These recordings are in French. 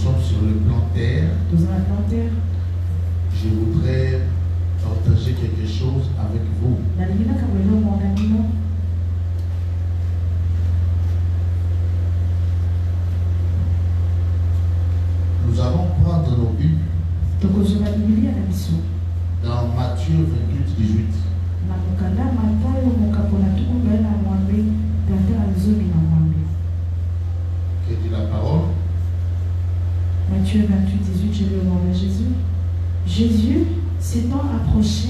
sommes sur le plan terre. Je voudrais partager quelque chose avec vous. Nous allons prendre nos Bibles dans Matthieu 28, 18. Que dit la parole? Matthieu 28, 18, je lis au nom de Jésus. Jésus, s'étant approché,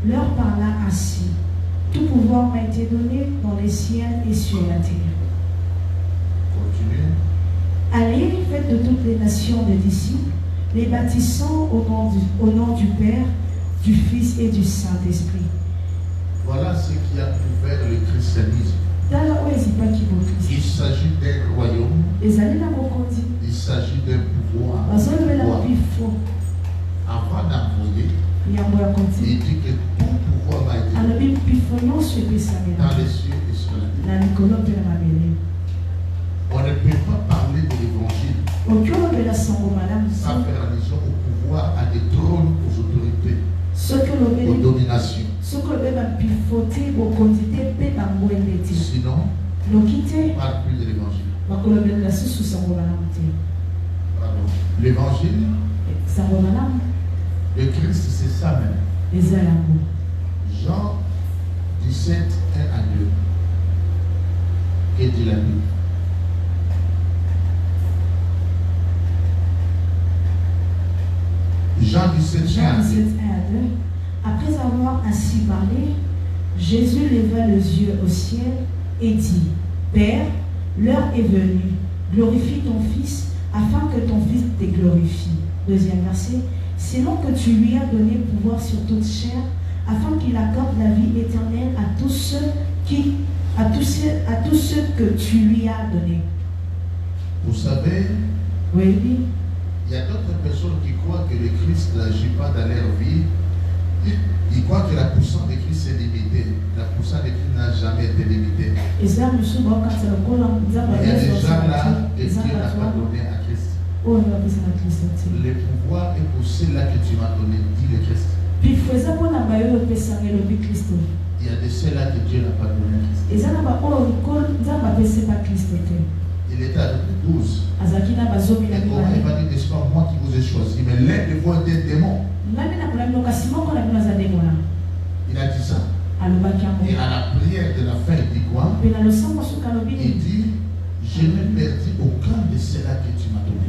leur parla ainsi. Tout pouvoir m'a été donné dans les ciels et sur la terre. Continuez. Allez, faites de toutes les nations des disciples, les baptissant au nom du Père, du Fils et du Saint-Esprit. Voilà ce qui a ouvert le christianisme. Il s'agit d'un royaume. Il s'agit d'un pouvoir. Avant d'envoyer, il dit que tout pouvoir m'a été donné dans les cieux et sur la terre. On ne peut pas parler de l'évangile sans faire allusion au pouvoir, à des trônes, aux autorités, aux dominations. Sinon, on ne parle plus de l'évangile. L'évangile, le Christ, c'est ça même. Jean 17, 1 à 2. Que dit la Bible? Jean 17, 1 à 2. Après avoir ainsi parlé, Jésus leva les yeux au ciel et dit, Père, l'heure est venue, glorifie ton Fils, afin que ton Fils te glorifie. Deuxième verset, sinon que tu lui as donné pouvoir sur toute chair, afin qu'il accorde la vie éternelle à tous ceux que tu lui as donnés. Vous savez, oui. Il y a d'autres personnes qui croient que le Christ n'agit pas dans leur vie. Ils croient que la puissance de Christ est limitée. La puissance de Christ n'a jamais été limitée. Il y a des gens là que Dieu n'a pas donné à Christ. Le pouvoir est pour ceux-là que tu m'as donné, dit le Christ. Il y a de ceux-là que Dieu n'a pas donné à Christ. Il était avec les 12. Et comment il va dire, n'est-ce pas moi qui vous ai choisi, mais l'un de vous est un démon. Il a dit ça. Et à la prière de la fin, il dit quoi? Il dit, je n'ai perdu aucun de ceux-là que tu m'as donné.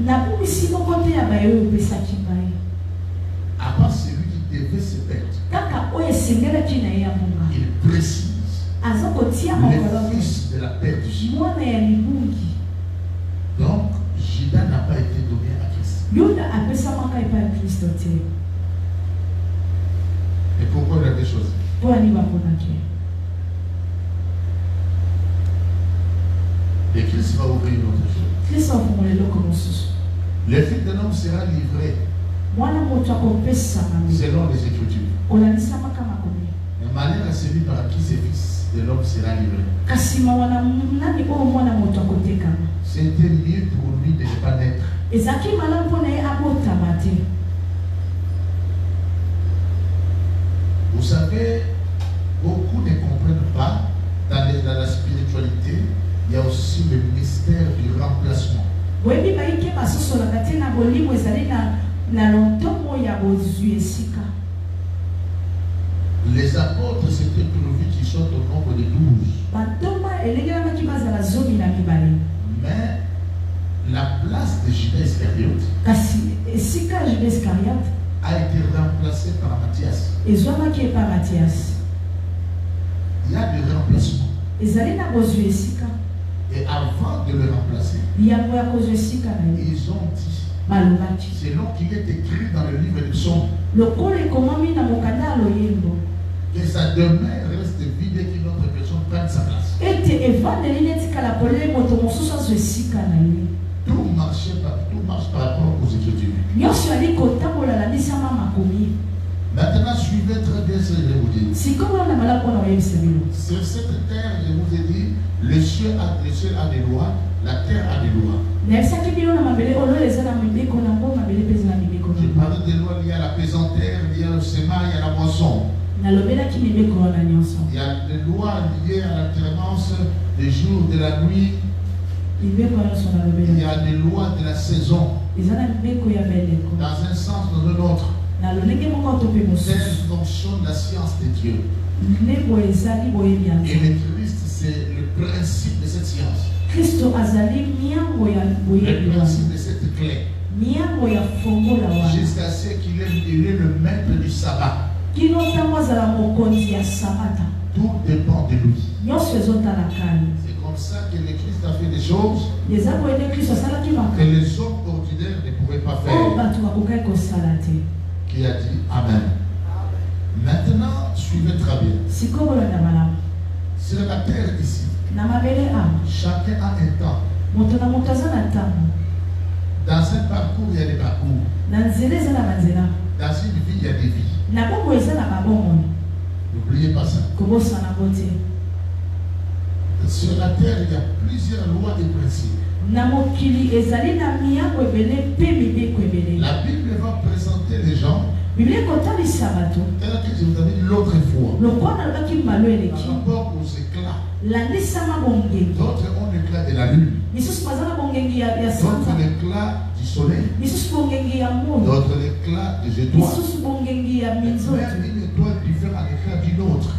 À part celui qui devait se perdre. Il précise le fils de la perdition. Donc, Judas n'a pas été donné à Christ. Et pourquoi il a des choses? Et Christ va ouvrir une autre chose. Le Fils de l'homme sera livré selon les Écritures. De manière à celui par qui ce Fils de l'homme sera livré. C'était mieux pour lui de ne pas naître. Vous savez, beaucoup ne comprennent pas, dans la spiritualité, il y a aussi le mystère du remplacement. Les apôtres s'étaient trouvés qui sont au nombre de 12. Mais la place de Judas Iscariote a été remplacée par Matthias. Il y a des remplacements. Et avant de le remplacer, ils ont dit, selon qu'il est écrit dans le livre de Psaumes, que sa demeure reste vide et qu'une autre personne prenne sa place. Tout marche par rapport aux Écritures. Maintenant, suivez très bien ce que je vous dis. Sur cette terre, je vous ai dit, le ciel a des lois, la terre a des lois. ensemble. Il y a des lois liées à l'alternance des jours, de la nuit. Il y a des lois de la saison. Dans un sens, dans un autre. Telle fonctionne la science de Dieu. Et le Christ, c'est le principe de cette science. Le principe de cette clé. Jusqu'à ce qu'il est le maître du sabbat. Tout dépend de lui. C'est comme ça que le Christ a fait des choses que les hommes ordinaires ne pouvaient pas faire. Qui a dit Amen. Maintenant, suivez très bien. Sur la terre ici, chacun a un temps. Dans un parcours, il y a des parcours. Dans une vie, il y a des vies. N'oubliez pas ça. Sur la terre, il y a plusieurs lois et principes. La Bible va présenter les gens tel que je vous avais dit l'autre fois. Par rapport aux éclats. D'autres ont l'éclat de la lune. D'autres l'éclat du soleil. D'autres l'éclat des étoiles. Même une étoile diffère en éclat d'une autre.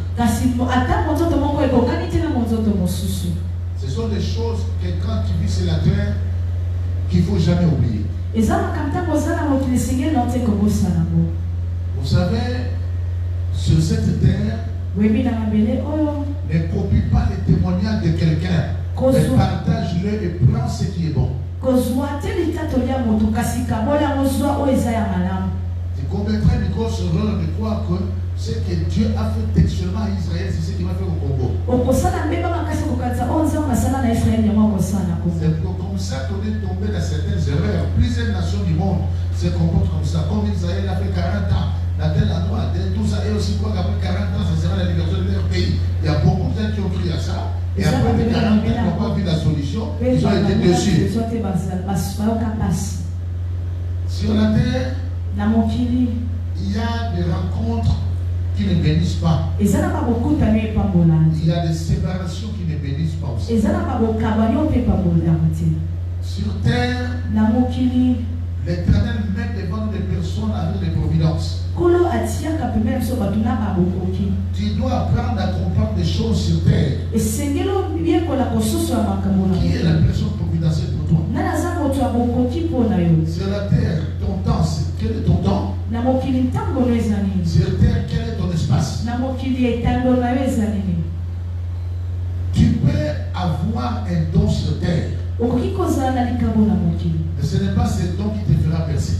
Ce sont des choses que quand tu vis sur la terre, qu'il ne faut jamais oublier. Vous savez, sur cette terre, ne copie pas les témoignages de quelqu'un, mais partage-le et prends ce qui est bon. Tu commettrais une grosse erreur de croire que ce que Dieu a fait textuellement à Israël, c'est ce qu'il va faire au Congo. C'est comme ça qu'on est tombé dans certaines erreurs. Plusieurs nations du monde se comportent comme ça. Comme Israël a fait 40 ans dans tel endroit, tout ça, et aussi quoi qu'après 40 ans, ça sera la liberté de leur pays. Il y a beaucoup de gens qui ont cru à ça. Et après les 40 ans, ils n'ont pas vu la solution. Ils ont été déçus. Sur la terre, il y a des rencontres qui ne bénissent pas. Il y a des séparations qui ne bénissent pas aussi. Sur terre, l'Éternel met devant des personnes avec des providences. Tu dois apprendre à comprendre des choses sur terre. Qui est la personne providentielle pour toi? Sur la terre, ton temps, quel est ton temps? Sur terre, quel est ton espace? Tu peux avoir un don sur terre. Mais ce n'est pas ce don qui te fera percer.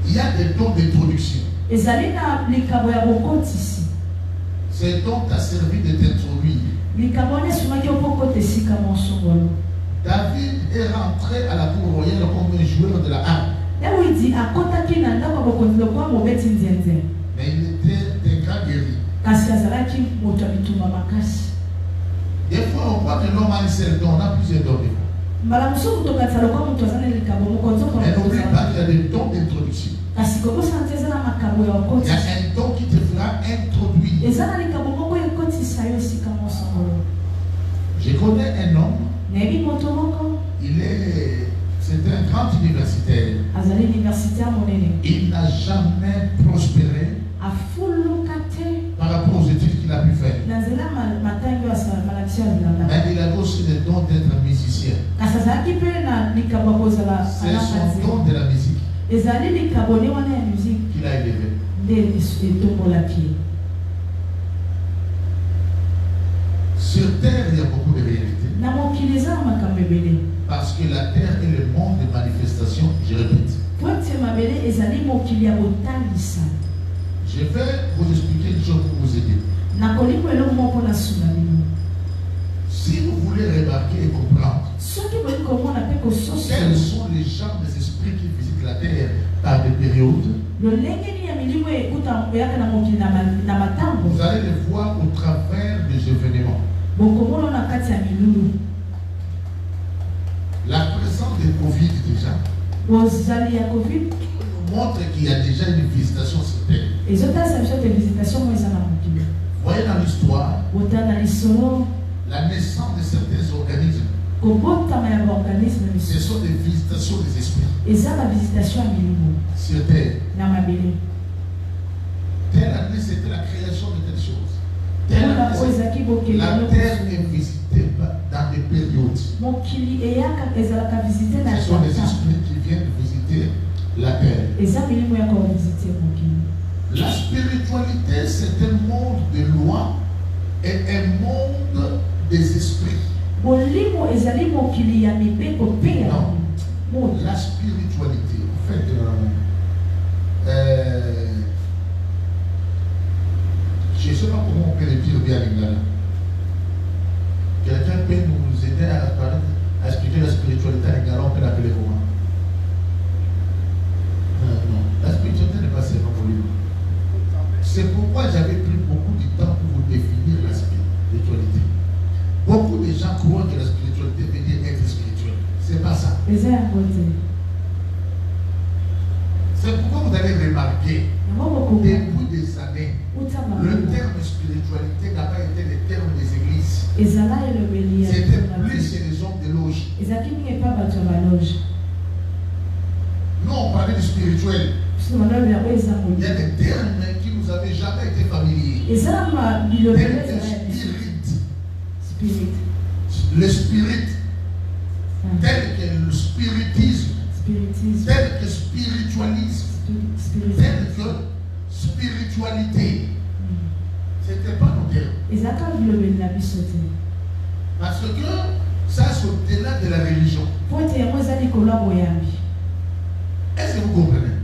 Il y a des dons d'introduction. Ce don t'a servi de t'introduire. David est rentré à la cour royale comme un joueur de la harpe. Mais il était un grand guerrier. Des fois, on voit que l'homme a un seul don, on a plusieurs dons. Et n'oublie pas qu'il y a des dons d'introduction. Il y a un don qui te fera introduire. Je connais un homme. C'est un grand universitaire. Il n'a jamais prospéré par rapport aux études qu'il a pu faire. Mais il a aussi le don d'être musicien. C'est son don de la musique qu'il a élevé. Sur terre, il y a beaucoup de réalités. Parce que la terre est le monde de manifestation, je répète. Je vais vous expliquer une chose pour vous aider. Si vous voulez remarquer et comprendre quels sont les genres des esprits qui visitent la terre par des périodes, vous allez les voir au travers des événements. La présence de Covid déjà montre qu'il y a déjà une visitation sur terre. Voyez dans l'histoire, la naissance de certains organismes, ce sont des visitations des esprits. Sur terre. Telle année, c'était la création de telle chose. La terre est visitée dans des périodes. Ce sont des esprits qui viennent visiter la terre. La spiritualité, c'est un monde de lois et un monde des esprits. Non. La spiritualité, en fait, je ne sais pas comment on peut le dire bien en Lingala. Quelqu'un peut nous aider à expliquer la spiritualité en Lingala, on peut l'appeler comment? Non, la spiritualité n'est pas seulement pour lui. C'est pourquoi j'avais pris beaucoup de temps pour vous définir la spiritualité. Beaucoup de gens croient que la spiritualité veut dire être spirituel. C'est pas ça. C'est pourquoi vous allez remarquer, depuis des années, le terme spiritualité n'a pas été le terme des églises. C'était plus chez les hommes de loge. Nous, on parlait du spirituel. Il y a des termes qui nous avaient jamais été familiers. Le spirit, tel que le spiritisme, tel que spiritualisme, tel que spiritualité. Ce n'était pas nos termes. Parce que ça, c'est au-delà de la religion. Est-ce que vous comprenez?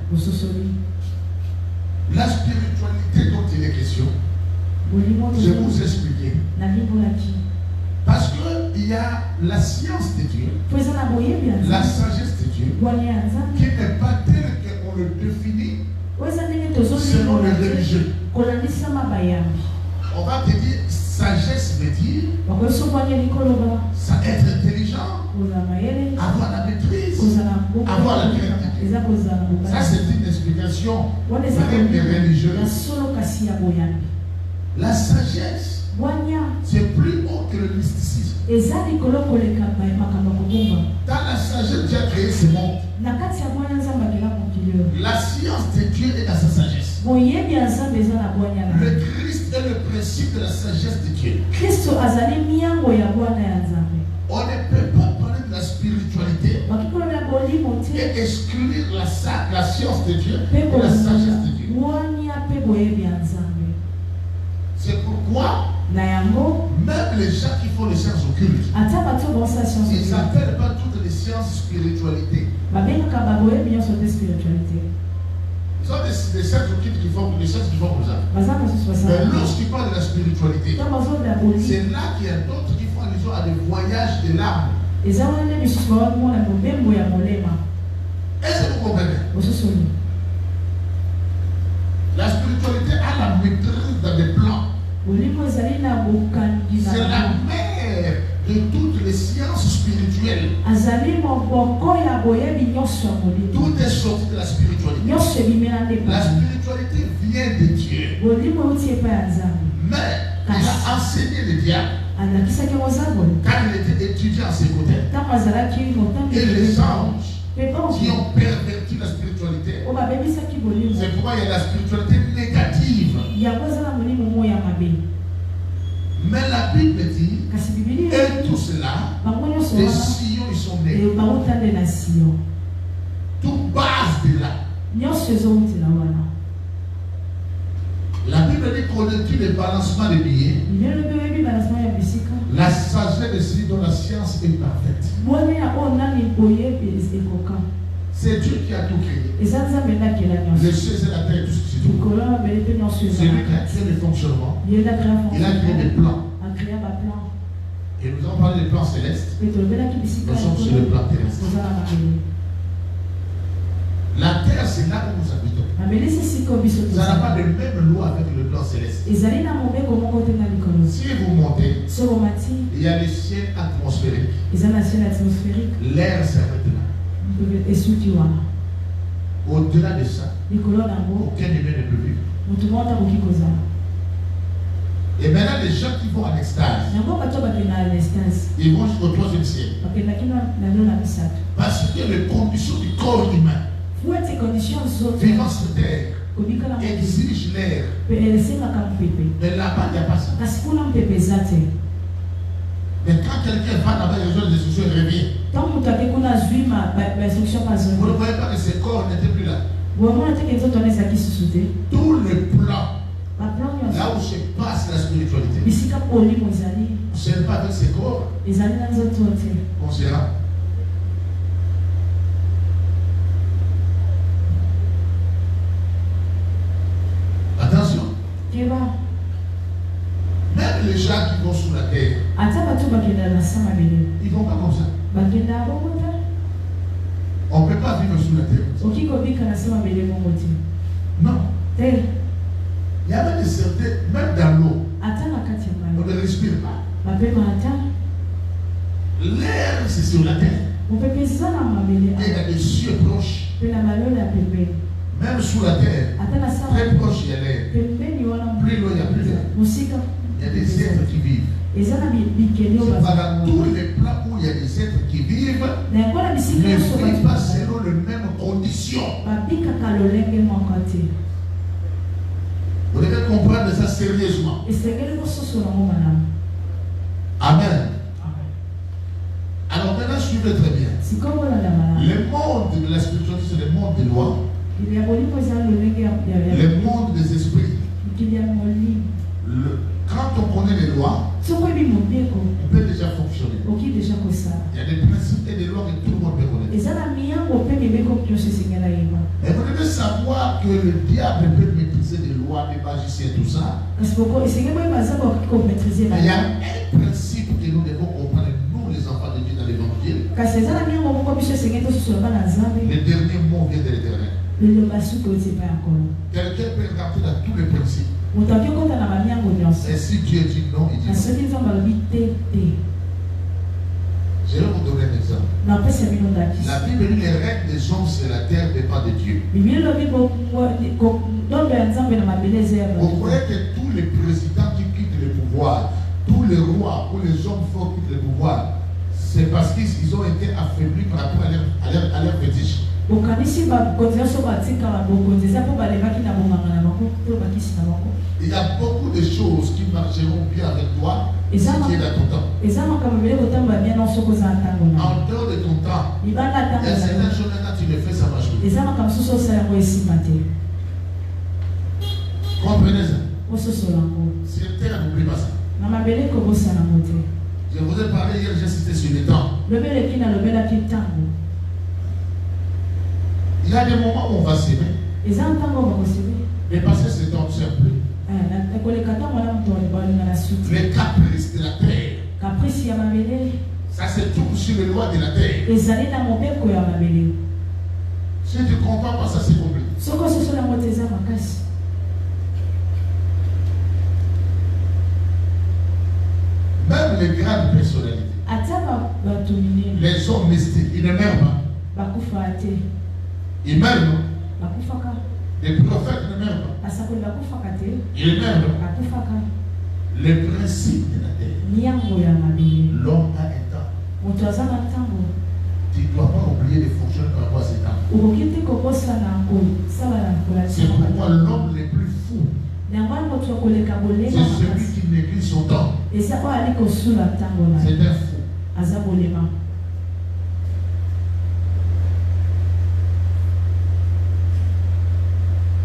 La spiritualité dont il est question, je vais vous expliquer. Parce qu'il y a la science de Dieu, la sagesse de Dieu, qui n'est pas telle qu'on le définit selon les religieux. On va te dire, sagesse veut dire ça être intelligent, avoir la maîtrise, avoir la créativité. Ça, c'est une explication vraie des religieux. La sagesse, c'est plus haut que le mysticisme. Dans la sagesse, Dieu a créé ce monde. La science de Dieu est dans sa sagesse. Le Christ est le principe de la sagesse de Dieu. On ne peut pas parler de la spiritualité et exclure la science de Dieu et la sagesse de Dieu. C'est pourquoi même les gens qui font les sciences occultes, ils n'appellent pas toutes les sciences spiritualité. Ils ont des sciences occultes qui font des sciences qui font comme ça. Mais lorsqu'ils parlent de la spiritualité, c'est là qu'il y a d'autres qui font allusion à des voyages de l'âme. Est-ce que vous comprenez? La spiritualité a la maîtrise dans des plans. C'est la mère de toutes les sciences spirituelles. Tout est sorti de la spiritualité. La spiritualité vient de Dieu. Mais il a enseigné le diable quand il était étudiant à ses côtés. Et les anges qui ont perverti la spiritualité. C'est pourquoi il y a la spiritualité négative. Mais la Bible dit, et tout cela, les Sion, ils sont nés. Tout base de là. La Bible dit qu'on étudie les balancements des billets. La sagesse de celui dont la science est parfaite. C'est Dieu qui a tout créé. Les cieux et la terre, tout ce qui se trouve. C'est lui qui a créé le fonctionnement. Il a créé des plans. Et nous avons parlé des plans célestes. Nous sommes sur le plan terrestre. La terre, c'est là où nous habitons. Ça n'a pas de même loi avec le plan céleste. Si vous montez, il y a le ciel atmosphérique. L'air s'arrête là. Au-delà de ça, aucun humain ne peut vivre. Et maintenant, les gens qui vont en extase, ils vont jusqu'au troisième ciel. Parce que les conditions du corps humain vivant sur terre exigent l'air. Mais là-bas, il n'y a pas ça. Mais quand quelqu'un va là-bas, il reçoit des instructions, il revient. Vous ne voyez pas que ce corps n'était plus là. Tout le plan, là où se passe la spiritualité, ce n'est pas avec ce corps qu'on sera. Attention. Même les gens qui vont sous la terre, ils ne vont pas comme ça. On ne peut pas vivre sous la terre. Non. Il y a même des certains, même dans l'eau, on ne respire pas. L'air, c'est sur la terre. Et il y a des cieux proches. Même sous la terre, très proche, il y a l'air. Plus loin, il n'y a plus d'air. Il y a des êtres qui vivent. C'est pas dans tous les plans où il y a des êtres qui vivent, ne vivent pas selon les mêmes conditions. Vous devez comprendre ça sérieusement. Amen. Alors maintenant, suivez très bien. Le monde de la spiritualité, c'est le monde des lois. Le monde des esprits. Quand on connaît les lois, on peut déjà fonctionner. Il y a des principes et des lois que tout le monde peut connaître. Et vous devez savoir que le diable peut maîtriser des lois, des magiciens, tout ça. Mais il y a un principe que nous devons comprendre, nous les enfants de Dieu dans l'évangile. Le dernier mot vient de l'Éternel. Quelqu'un peut rentrer dans tous les principes. Et si Dieu dit non, il dit non. Je vais vous donner un exemple. La Bible dit les règnes des hommes sur la terre dépendent de Dieu. Vous croyez que tous les présidents qui quittent le pouvoir, tous les rois ou les hommes forts qui quittent le pouvoir, c'est parce qu'ils ont été affaiblis par rapport à leur fétiche. Il y a beaucoup de choses qui marcheront bien avec toi si tu es dans ton temps. En dehors de ton temps, il y a certaines choses quand tu le fais, ça marche bien. Comprenez ça? Sur terre, n'oublie pas ça. Je vous ai parlé hier, j'ai cité sur le temps. Il y a des moments où on va s'aimer. Mais parce que c'est ton simple. Les caprices de la terre. Ça se trouve sur les lois de la terre. Si tu ne comprends pas ça, c'est compliqué. Même les grandes personnalités, les hommes mystiques, ils ne meurent pas. Ils meurent, non? Les prophètes ne meurent pas. Ils meurent. Le principe de la terre. L'homme a un temps. Tu ne dois pas oublier de fonctionner par rapport à ces temps. C'est pourquoi l'homme le plus fou, c'est celui qui néglige son temps. C'est un fou.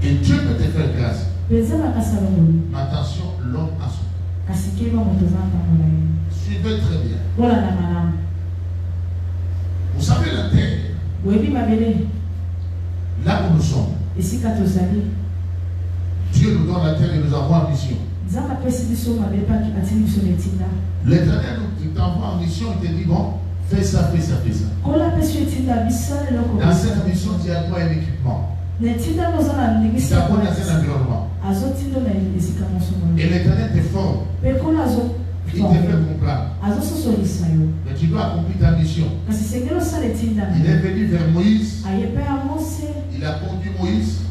Et Dieu peut te faire grâce. Attention, l'homme a son temps. Suivez très bien. Vous savez la terre, là où nous sommes, Dieu nous donne la terre et nous envoie en mission. L'Éternel nous t'envoie en mission et te dit bon, fais ça, fais ça, fais ça. Dans cette mission, tu as quoi un équipement. Il t'apporte dans un environnement. Et l'Éternel te forme. Il te fait comprendre. Mais tu dois accomplir ta mission. Il est venu vers Moïse Il a conduit Moïse.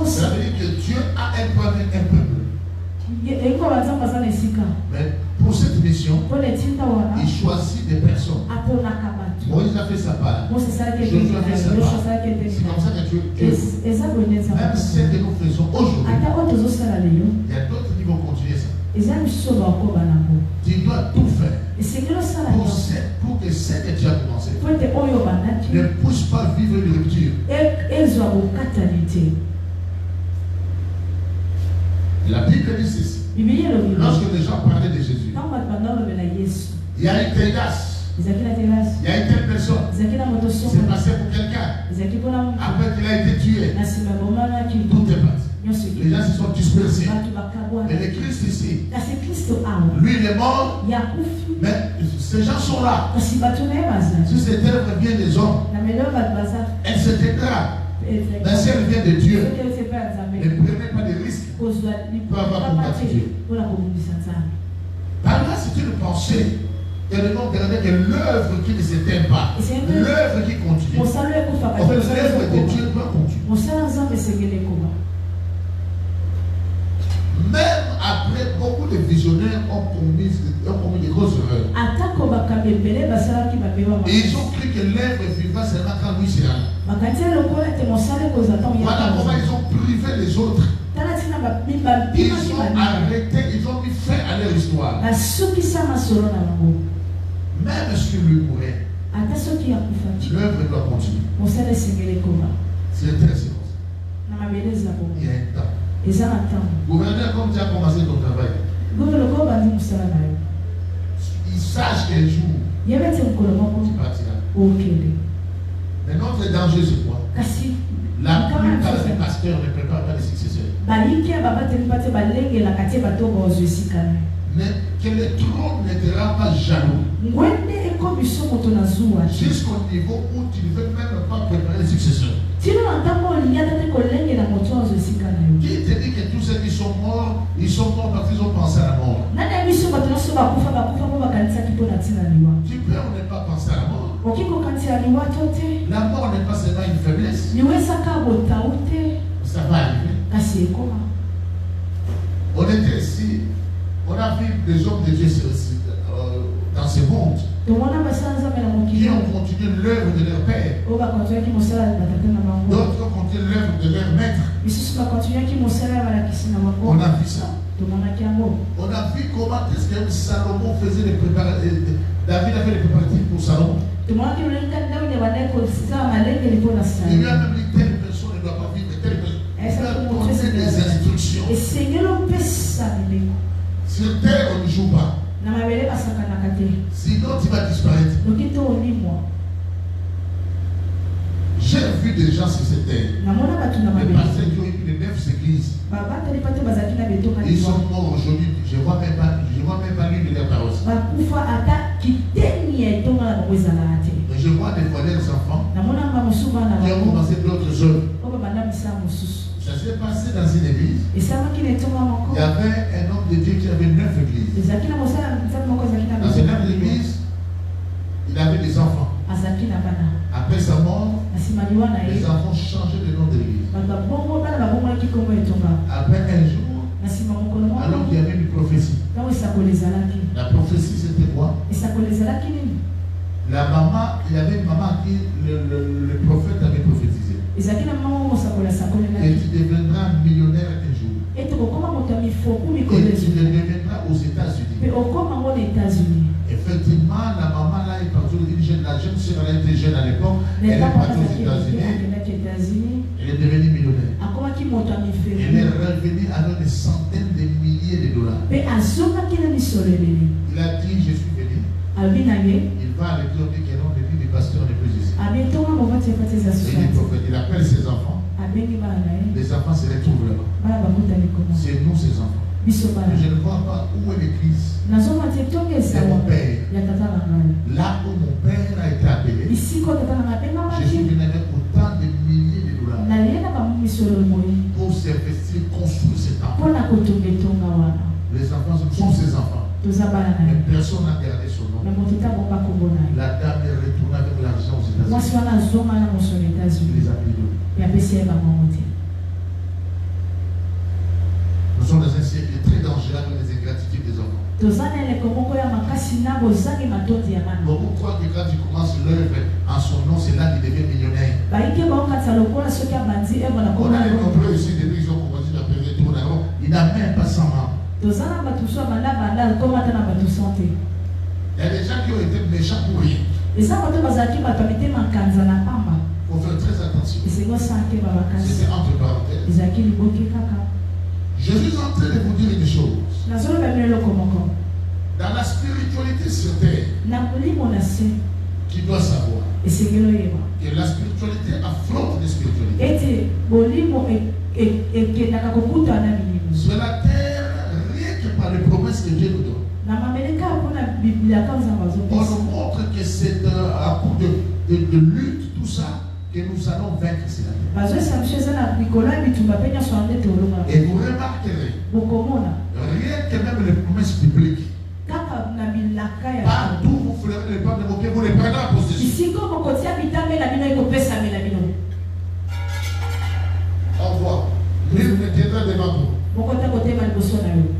Ça veut dire que Dieu a un peuple. Mais pour cette mission, il choisit des personnes. Moïse a fait sa part. Josué a fait sa part. C'est comme ça que Dieu même ce que nous faisons aujourd'hui, il y a d'autres qui vont continuer ça. Tu dois tout faire pour que ce que tu as commencé ne puisse pas vivre une rupture. La Bible dit ceci. Lorsque les gens parlaient de Jésus, il y a une ténace. Il y a une telle personne. C'est passé pour quelqu'un. Après qu'il a été tué, tout est parti. Les gens se sont dispersés. Mais le Christ ici, lui il est mort, mais ces gens sont là. Si cette œuvre vient des hommes, elle se dégrade. Mais si elle vient de Dieu, ne prenez pas de risques pour avoir combattu. Par là, c'est une pensée. Il y a le nom de l'œuvre qui ne s'éteint pas, l'œuvre qui continue. En fait, l'œuvre de Dieu doit continuer. Même après, beaucoup de visionnaires ont commis de grosses erreurs. Et ils ont cru que l'œuvre vivra seulement quand lui sera là. Voilà comment ils ont privé les autres. Ils ont arrêté, ils ont mis fin à leur histoire. Même si lui mourait, l'œuvre doit continuer. C'est très sérieux. Il y a un temps. Gouverneur, comme tu as commencé ton travail, il sache qu'un jour, tu partiras. Mais notre danger, c'est quoi? La plupart des pasteurs ne préparent pas les successeurs. Mais que le trône ne te rend pas jaloux. Jusqu'au niveau où tu ne veux même pas préparer les successeurs. Qui te dit que tous ceux qui sont morts, ils sont morts parce qu'ils ont pensé à la mort? Tu peux ou ne pas penser à la mort? La mort n'est pas seulement une faiblesse. Ça va arriver. On était ici, on a vu des hommes de Dieu dans ce monde qui ont continué l'œuvre de leur père. D'autres ont continué l'œuvre de leur maître. On a vu ça. On a vu comment est-ce que Salomon faisait les préparatifs. David a fait les préparatifs pour Salomon. Il lui a même dit telle personne ne doit pas vivre, telle personne. Il a donné des instructions. Sur terre, on ne joue pas. Sinon, tu vas disparaître. J'ai vu des gens sur cette terre. Les pasteurs qui ont eu plus de 9 églises. Ils sont morts aujourd'hui. Je ne vois même pas l'une de leurs paroles. Mais je vois des fois leurs enfants qui ont commencé d'autres œuvres. Ça s'est passé dans une église. Il y avait un homme de Dieu qui avait 9 églises. Dans cette même église, il avait des enfants. Après sa mort, les enfants changeaient de nom de l'église. Après un jour, alors qu'il y avait une prophétie. La prophétie c'était quoi? La maman, il y avait une maman qui le prophète avait prophétisé. Et tu deviendras millionnaire un jour. Et tu deviendras aux États-Unis. Effectivement, la maman là est partie aux États-Unis. La jeune sœur elle était jeune à l'époque. Elle est partie aux États-Unis. Elle est devenue millionnaire. Elle est revenue avec des centaines de milliers de dollars. Il a dit, je suis venu. Il va avec l'homme qui est non depuis des pasteurs ne plus ici. Il appelle ses enfants. Les enfants se retrouvent là-bas. C'est nous ces enfants. Je ne vois pas où est l'église. C'est mon père. Là où mon père a été appelé, je suis venu avec autant de milliers de dollars pour s'investir, construire ce temple. Les enfants sont ses enfants. Mais personne n'a gardé son nom. La dame est retournée avec l'argent aux États-Unis. Il les a pris de Nous sommes dans un siècle très dangereux avec les ingratitudes des enfants. Beaucoup croient que quand tu commences l'œuvre en son nom, c'est là qu'il devient millionnaire. On a les nombreux ici depuis qu'ils ont commencé à payer tout là-haut. Il n'a même pas 100 membres. Il y a des gens qui ont été méchants pour rien. Il faut faire très attention. C'était entre parenthèses. Jésus est en train de vous dire une chose. Dans la spiritualité sur terre, tu dois savoir que la spiritualité affronte les spiritualités. Sur la terre, rien que par les promesses que Dieu nous donne, on nous montre que c'est à coup de lutte, tout ça, que nous allons vaincre cela. Et vous remarquerez, rien que même les promesses bibliques, partout vous flairez les pas de moquer, vous les prenez en possession. On voit, nous tiendrons devant vous.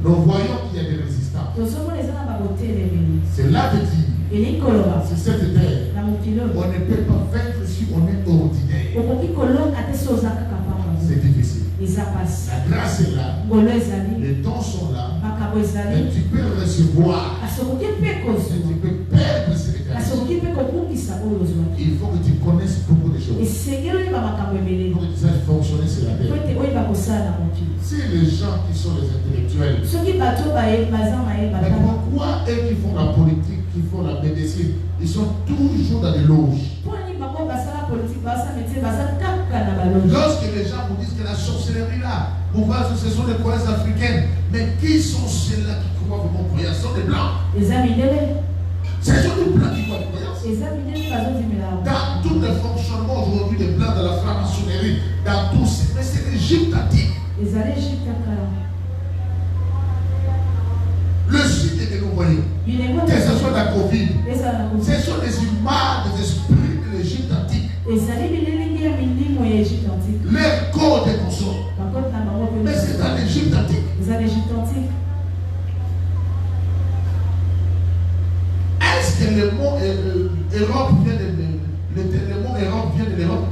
Nous voyons qu'il y a des résistants. Cela veut dire, sur cette terre, on ne peut pas vaincre si on est ordinaire. C'est difficile. La grâce est là, les dons sont là, mais tu peux recevoir, mais tu peux perdre ces grâces. Il faut que tu connaisses beaucoup de choses. Il faut que tu saches fonctionner sur la terre. Si les gens qui sont les intellectuels, mais pourquoi eux qui font la politique, qui font la médecine, ils sont toujours dans des loges? Lorsque les gens vous disent que la sorcellerie là, vous voyez que ce sont des croyances africaines, mais qui sont ceux-là qui croient vraiment aux croyances? Ce sont des blancs. Ce sont des blancs qui croient aux croyances. Dans tout le fonctionnement aujourd'hui des blancs de la franc-maçonnerie, dans tout, mais c'est l'Égypte antique. Le site que nous voyons, que ce soit la Covid, ce sont des images des esprits de l'Égypte antique. Leur corps est consort. Mais c'est dans l'Égypte antique. Est-ce que le mot Europe vient de l'Europe?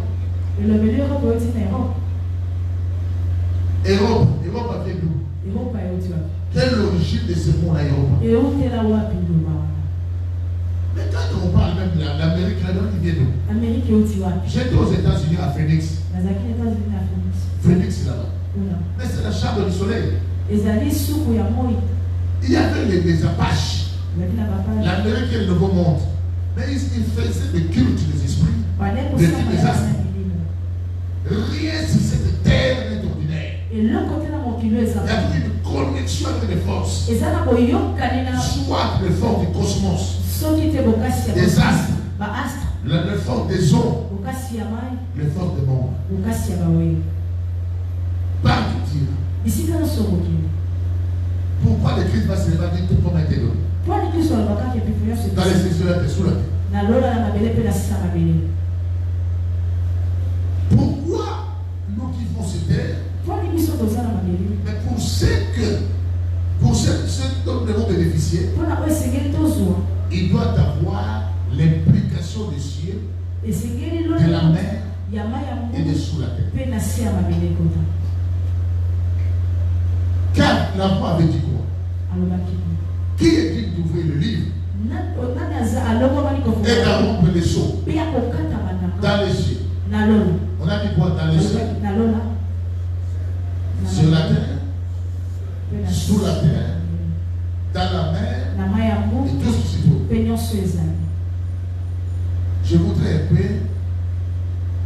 Europe avec nous. Quelle est l'origine de ce mot-là, Europe? Mais quand on parle même de l'Amérique, là-dedans, il vient d'où? J'étais aux États-Unis à Phoenix. Phoenix, là-bas. Mais c'est la chambre du soleil. Il y avait les Apaches. L'Amérique et le Nouveau Monde. Mais ils faisaient le culte des esprits, des astres. Rien sur cette terre n'est ordinaire. Il y a une connexion avec les forces. Soit les forces du cosmos, des astres, les forces des eaux, les forces des mondes. Par tout dire. Pourquoi le Christ va se lever tout comme un télo? Dans les saisons, là, sous la terre. Pourquoi nous qui vivons sur terre? Mais pour ceux dont nous devons bénéficier, il doit avoir l'implication des cieux, de la mer et de sous la terre. Car la foi avait dit quoi? Qui est dit d'ouvrir le livre et d'arrompre les sceaux dans les cieux? On a dit quoi dans les cieux? Sur la terre, sous la terre, dans la mer et tout ce qui se trouve. Je voudrais un peu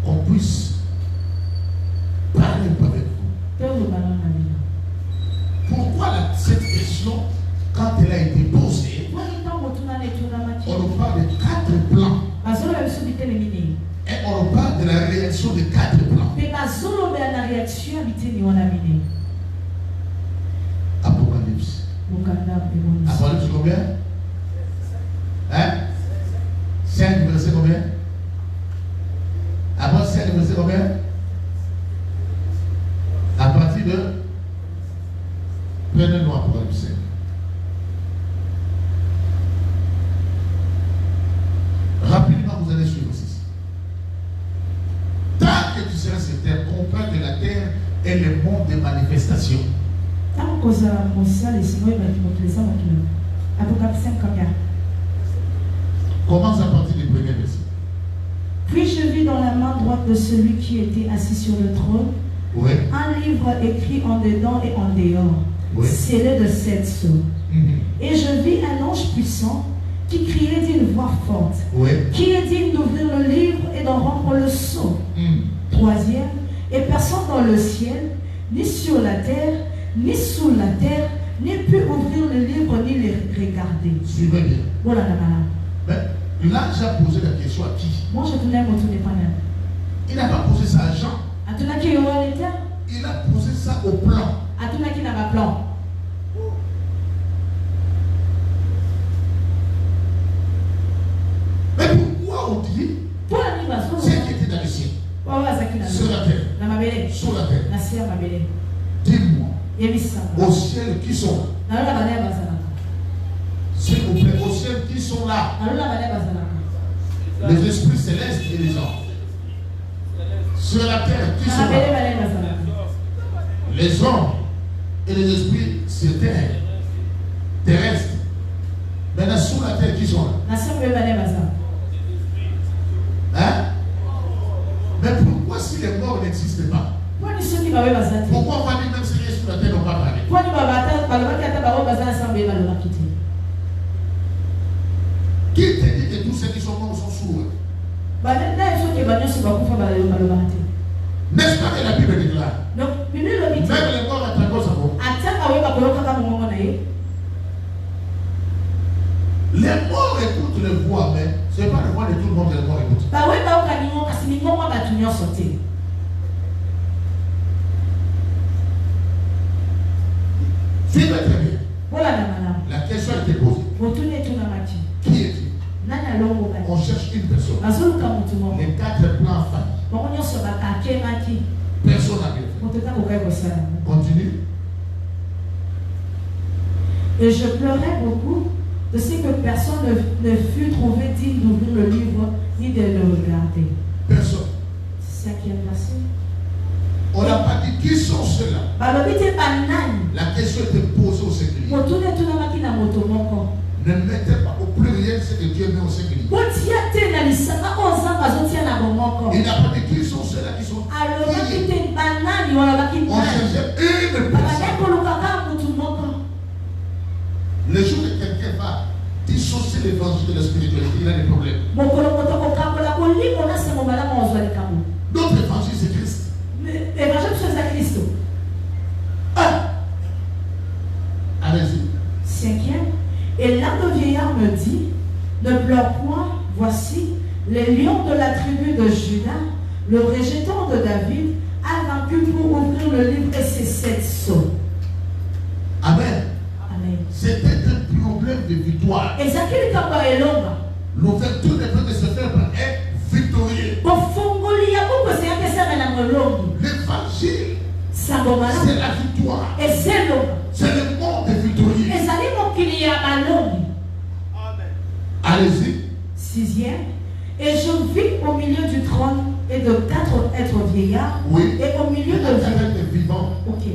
qu'on puisse parler avec vous. Pourquoi cette question, quand elle a été posée, on nous parle de 4 plans. Et on nous parle de la réaction de 4 plans. Apocalypse. Apocalypse combien? Hein? 5 verset combien? Après 5 verset combien? est le monde des manifestations. Commence à partir du premier verset. Puis je vis dans la main droite de celui qui était assis sur le trône, oui, un livre écrit en dedans et en dehors, oui, scellé de 7 sceaux. Et je vis un ange puissant qui criait d'une voix forte, oui, qui est digne d'ouvrir le livre et d'en rompre le sceau. Troisième, et personne dans le ciel, ni sur la terre, ni sous la terre, n'est pu ouvrir le livre ni les regarder. Suivez bien. Voilà la malade. Mais là, j'ai posé la question à qui? Moi, je tenais à me tourner pas même. Il n'a pas posé ça à Jean. Il a posé ça au plan. Plan. Mais pourquoi on dit ce qui était dans le ciel, sur la terre, sous la terre? Dis-moi, au ciel qui sont là? S'il vous plaît, au ciel qui sont là? Les esprits célestes et les anges. Sur la terre qui sont là? Les hommes et les esprits sur terre, terrestres. Maintenant, sous la terre qui sont là? Hein? Mais pourquoi si les morts n'existent pas? Pourquoi on va dire même si les esprits sur la terre n'ont pas parlé? Qui te dit que tous ceux qui sont morts sont sourds? N'est-ce pas que la Bible déclare? Même les morts à ta cause les morts écoutent les voix, mais ce n'est pas les voix de tout le monde que les morts écoutent. C'est très bien. La question a été posée. Qui est-il? On cherche une personne. Les 4 plans faillis. Personne n'a bien fait. Continue. Et je pleurais beaucoup de ce que personne ne fut trouvé digne d'ouvrir le livre ni de le regarder. Personne. C'est ça qui est passé. On n'a pas dit qui sont ceux-là. La question était posée au séculier. Ne mettez pas au pluriel ce que Dieu met au séculier. Il n'a pas dit qui sont ceux-là qui sont. On cherchait une personne. Le jour que quelqu'un va dissocier l'évangile de la spiritualité, il a des problèmes. Notre évangile, c'est Christ. Allez-y. 5e. Et là, le vieillard me dit, ne pleure point, voici, les lions de la tribu de Juda, le rejeton de David, a vaincu pour ouvrir le livre et ses 7 sceaux. Amen. Amen. C'était un problème de victoire. L'ouverture des portes de ce peuple est victorieux. L'évangile, c'est la victoire. C'est le monde victorieux. Allez-y. 6e. Et je vis au milieu du trône et de 4 êtres vieillards. Oui. Et au milieu de vivants. Ok.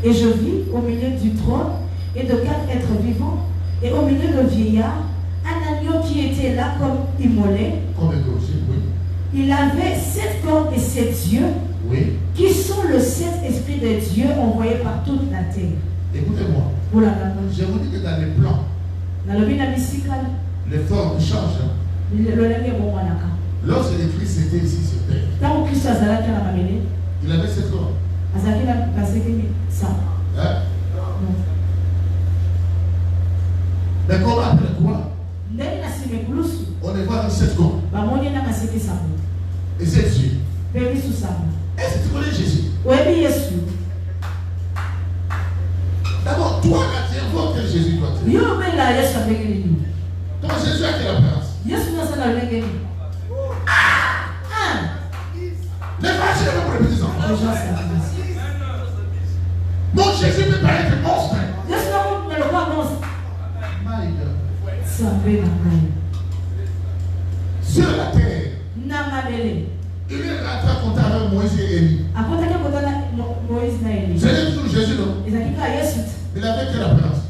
Et je vis au milieu du trône et de 4 êtres vivants. Et au milieu de vieillards, un agneau qui était là comme immolé. Comme aussi, oui. Il avait 7 cornes et 7 yeux. Oui. Qui sont le 7 esprits de Dieu envoyés par toute la terre. Écoutez-moi. Je vous dis que dans les plans, les formes changent. Lorsque le Christ était ici sur terre, il avait 7 cornes. Hein? Mais comment après quoi? On les voit dans 7 cornes. Et 7 yeux. Est-ce que tu connais Jésus? D'abord, toi, quand tu vois quel Jésus doit être. Toi, Jésus a quelle apparence? L'évangile est pour les petits enfants. Mon Jésus peut paraître monstre. Sur la terre, Il est rentré à compter avec Moïse et Élie. C'est toujours Jésus, non? Il avait quelle apparence?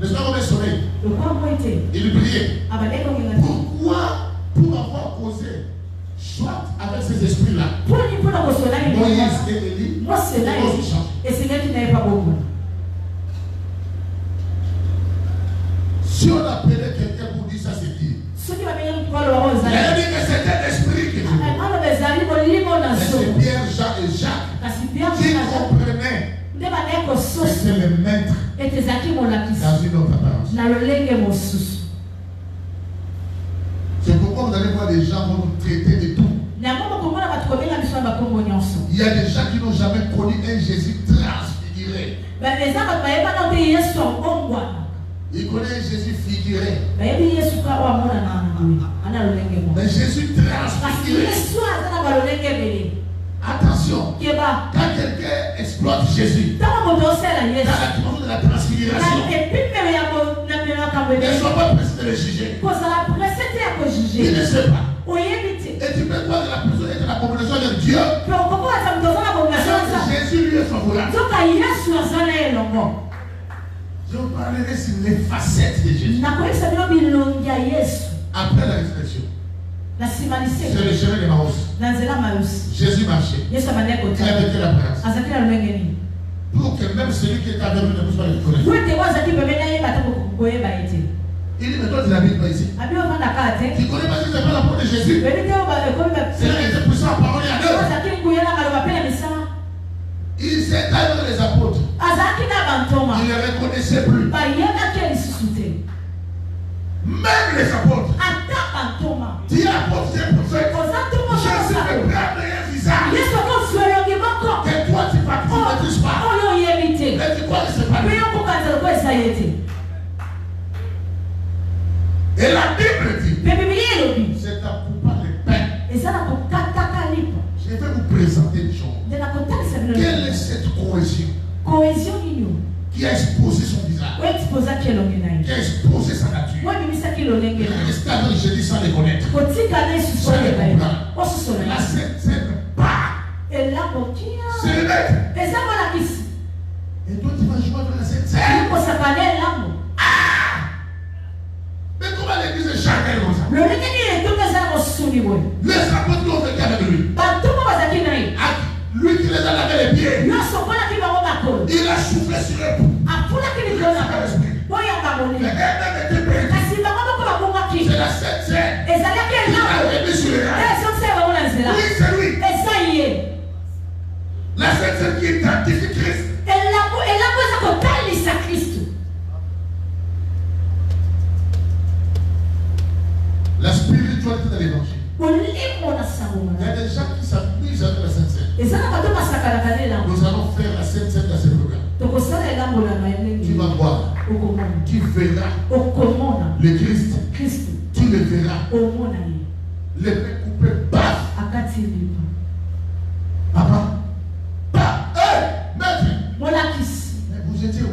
N'est-ce pas comme un soleil? Il brillait. Pourquoi? Pour avoir causé, soit avec ces esprits-là, Moïse et Élie, si on appelait quelqu'un pour dire ça, c'est qui? Il a dit que c'était l'esprit qui dit. Mais c'est Pierre, Jean et Jacques qui comprenaient que c'est le maître dans une autre apparence. C'est pourquoi vous allez voir des gens vont nous traiter de tout. Il y a des gens qui n'ont jamais connu un Jésus transfiguré. Il connaît un Jésus figuré. Mais Jésus transfiguré. Attention, quand quelqu'un exploite Jésus dans la dimension de la transfiguration, ne sois pas pressé de le juger. Il ne sait pas. Et tu peux voir que la personne est dans la communication de Dieu. Jésus lui est favorable. Je vous parlerai sur les facettes de Jésus. Après la résurrection. C'est le chemin de Maïs. Jésus marchait. Il avait quelle apparence? Pour que même celui qui est avec lui ne puisse pas le connaître. Il dit, mais toi tu n'habites pas ici. Tu connais pas que ce n'est pas la parole de Jésus. C'est là qu'il était puissant en parole et en œuvre. Il s'est avec les apôtres. Il ne les reconnaissait plus. Même les apôtres. Dis apôtre, c'est prophète. Jésus me prend un visage. Que toi tu ne maîtrises pas. Mais tu crois que c'est pas lui. Et la Bible dit, c'est à couper les pains. Je vais vous présenter une chose. Quelle est cette cohésion qui a exposé son visage, qui a exposé sa nature? Restez avec Jésus sans les connaître. Sans les comprendre. La Sainte part. C'est le maître. Et toi tu vas jouer avec la Sainte Seine. Mais comment l'église est chargée comme ça? Les apôtres qui ont vécu avec lui. Lui qui les a lavé les pieds. Il a soufflé sur eux. Il a fait l'esprit. Mais elle était perdue. C'est la Sainte Seine. Il a remis sur les rails. Oui, c'est lui. La Sainte Seine qui identifie Christ. La spiritualité de l'évangile. Il y a des gens qui s'amusent avec la Sainte Seine. Nous allons faire la Sainte Seine dans ce programme. Tu vas voir. Tu verras le Christ. Tu le verras. Les mains coupées, baf. Papa. Papa. Hé, maître. Mais vous étiez où?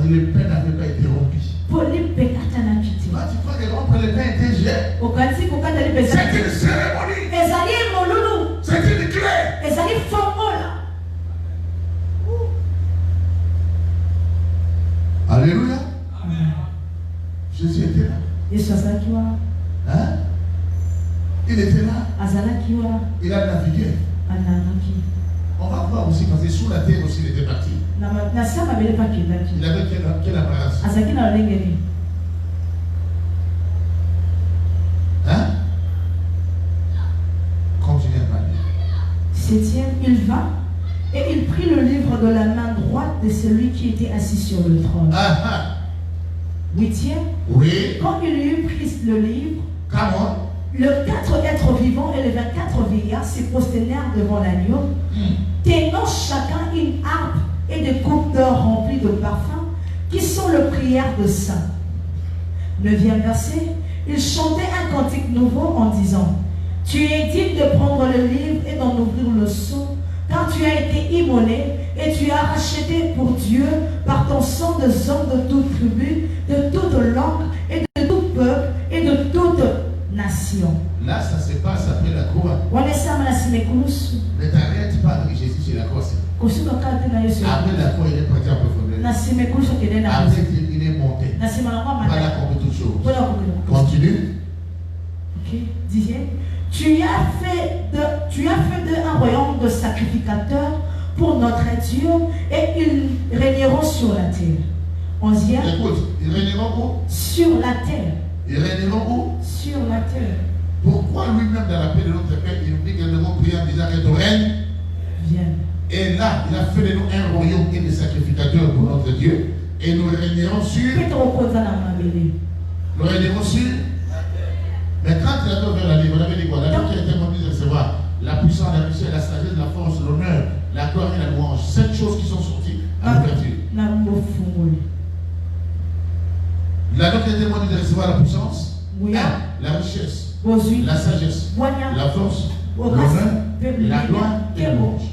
Le pain n'avait pas été rompu. Tu crois que rompre le pain était jet? C'est une cérémonie. C'est une clé. Alléluia. Jésus était là. Hein? Il était là. Il a navigué. On va voir aussi parce que sous la terre aussi il était parti. Il avait quelle apparence? Hein? Continuez à parler. Septième, il vint et il prit le livre de la main droite de celui qui était assis sur le trône. Huitième, oui. Quand il eut pris le livre, les 4 êtres vivants et les 24 vieillards se prosternèrent devant l'agneau, tenant chacun une harpe et des coupes d'or remplies de parfums, qui sont les prières de saints. 9e verset, il chantait un cantique nouveau en disant, tu es digne de prendre le livre et d'en ouvrir le sceau, car tu as été immolé et tu as racheté pour Dieu par ton sang des hommes de toute tribu, de toute langue et de tout peuple et de toute nation. volonté. Pas la compris toutes choses. Continue. Ok. Dixième. Tu as fait d'eux un royaume de sacrificateurs pour notre Dieu et ils régneront sur la terre. Onzième. Écoute, ils régneront où? Sur la terre. Ils régneront où? Sur la terre. Pourquoi lui-même dans la paix de notre Père, il nous dit que nous devons prier en disant que ton règne vienne. Et là, il a fait de nous un royaume et des sacrificateurs pour notre Dieu. Et nous régnerons sur. Nous régnerons sur. Mais quand il a ouvert la livre, on avait dit quoi? La Bible qui a été demandé de recevoir la puissance, la richesse, la sagesse, la force, l'honneur, la gloire et la louange. 7 choses qui sont sorties à l'ouverture. La Bible qui a été demandé de recevoir la puissance, la richesse, la sagesse, la force, l'honneur, la gloire et la louange.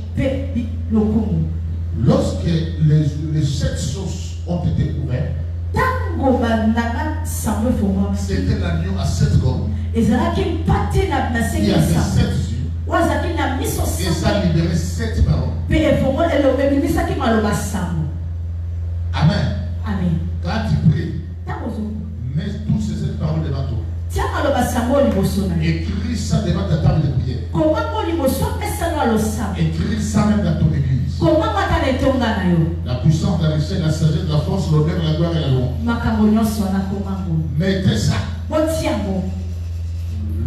Lorsque les 7 choses ont été ouvertes, c'était l'agneau à 7 cornes. Il y avait 7 yeux. Et ça libérait 7 paroles. Amen. Amen. Quand tu pries, mets toutes ces 7 paroles devant toi. Écris ça devant ta table de prière. Écris ça même dans ton église. La puissance, la richesse, la sagesse, la force, l'honneur, la gloire et la louange. Mettez ça.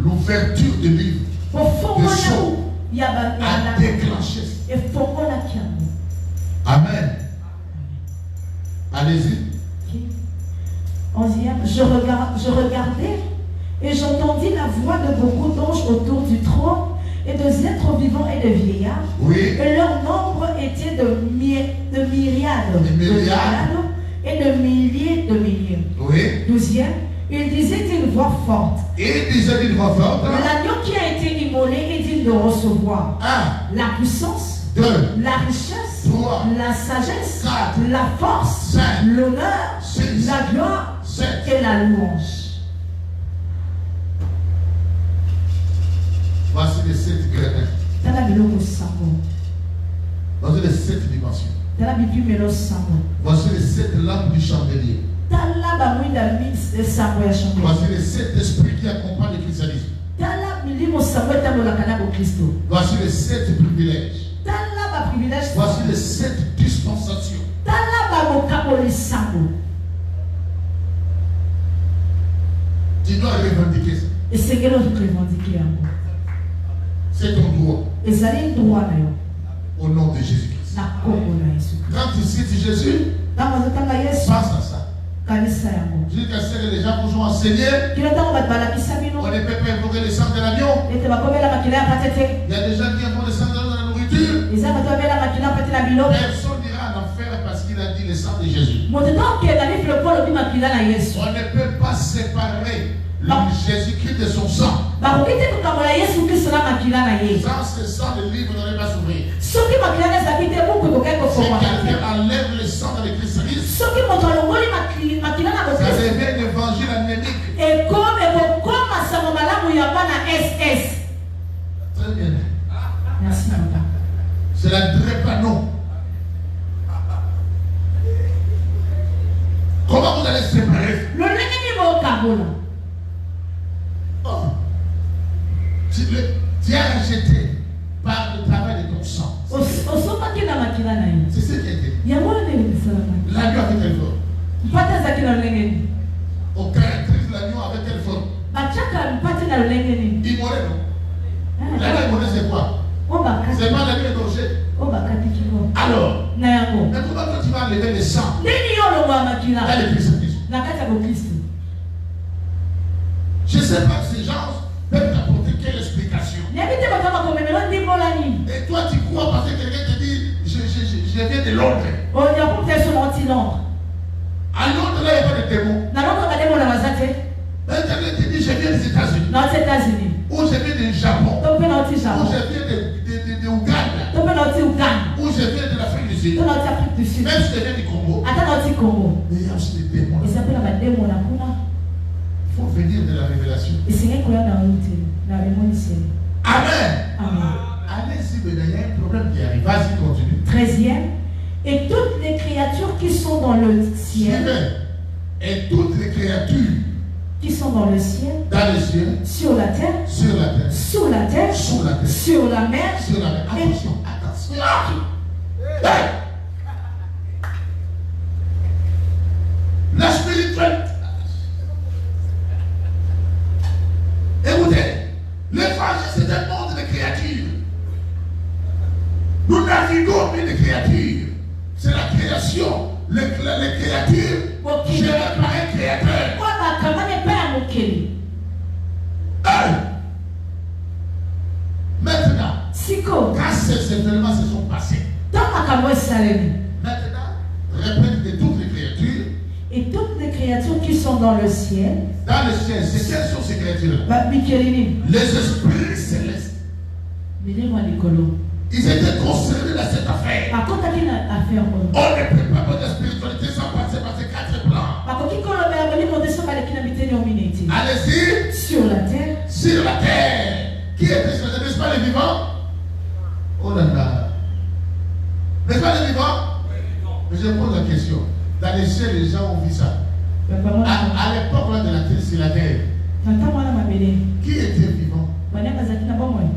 L'ouverture du livre de Sceaux a déclenché. Amen. Allez-y. 11e. Je regardais et j'entendis la voix de beaucoup d'anges autour du trône et des êtres vivants et de vieillards. Oui. Et leur nombre était de myriades et de milliers de milliers. Oui. 12e. Il disait d'une voix forte. Il disait d'une voix forte. L'agneau qui a été immolé est digne de recevoir la puissance, la richesse, la sagesse, la force, l'honneur, la gloire et la louange. Voici les 7 grenades. Voici les 7 dimensions. Voici les 7 lampes du chandelier. Voici les 7 esprits qui accompagnent le christianisme. Voici les 7 privilèges. Voici les 7 dispensations. Tu dois revendiquer ça. C'est ton droit. Au nom de Jésus-Christ. Quand tu cites Jésus, pense à ça. Je dis que les gens vous ont enseigné. On ne peut pas invoquer le sang de l'agneau. Il y a des gens qui invoquent le sang de la nourriture. Personne n'ira en enfer parce qu'il a dit le sang de Jésus. On ne peut pas séparer Jésus-Christ de son sang. Sans ce sang, le livre n'aurait pas s'ouvrir. Si quelqu'un enlève le sang dans le christianisme, ça devient un évangile anémique. Très bien. Merci, papa. C'est la drépano. Comment vous allez séparer? Tu es rejeté par le travail de ton sang. C'est ce qui a été. L'agneau avec quelle forme? Au caractère de l'agneau avec quelle forme? Immolé, non? L'agneau immolé, c'est quoi? C'est pas l'agneau égorgé. Alors, mais comment toi tu vas enlever le sang dans le christianisme? Je ne sais pas si ces gens peuvent t'apporter quelle explication. Et toi tu crois parce que quelqu'un te dit je viens de Londres. À Londres là il n'y a pas de démon. Mais quelqu'un te dit je viens des États-Unis. Ou je viens du Japon. Ou je viens de Ouganda. Ou je viens de l'Afrique du Sud. Même si je viens du Congo. Mais il y a aussi des démons. Il faut venir de la révélation. Amen. Allez-y, il y a un problème qui arrive. Vas-y, continue. 13e. Et toutes les créatures qui sont dans le ciel. Et sont dans le ciel, sur la terre, sous la terre, sur la mer. Attention. Hey! La spiritualité. Écoutez, l'évangile c'est un monde de créatures. Nous naviguons mais des créatures. C'est la création. Les créatures gérées par un créateur. Maintenant, quand ces événements se sont passés, maintenant, répète de toutes les créatures. Et toutes les créatures qui sont dans le ciel. Dans le ciel, c'est quelles sont ces créatures-là? Les esprits célestes. Ils étaient concernés dans cette affaire. On ne peut pas avoir de spiritualité sans passer par ces 4 plans. Allez-y. Sur la terre. Sur la terre. Qui est n'est-ce pas les vivants? Oh là là. N'est-ce pas les vivants? Mais je pose la question. Dans les cieux, les gens ont vu ça. À l'époque de la terre, c'est la terre. Qui était vivant?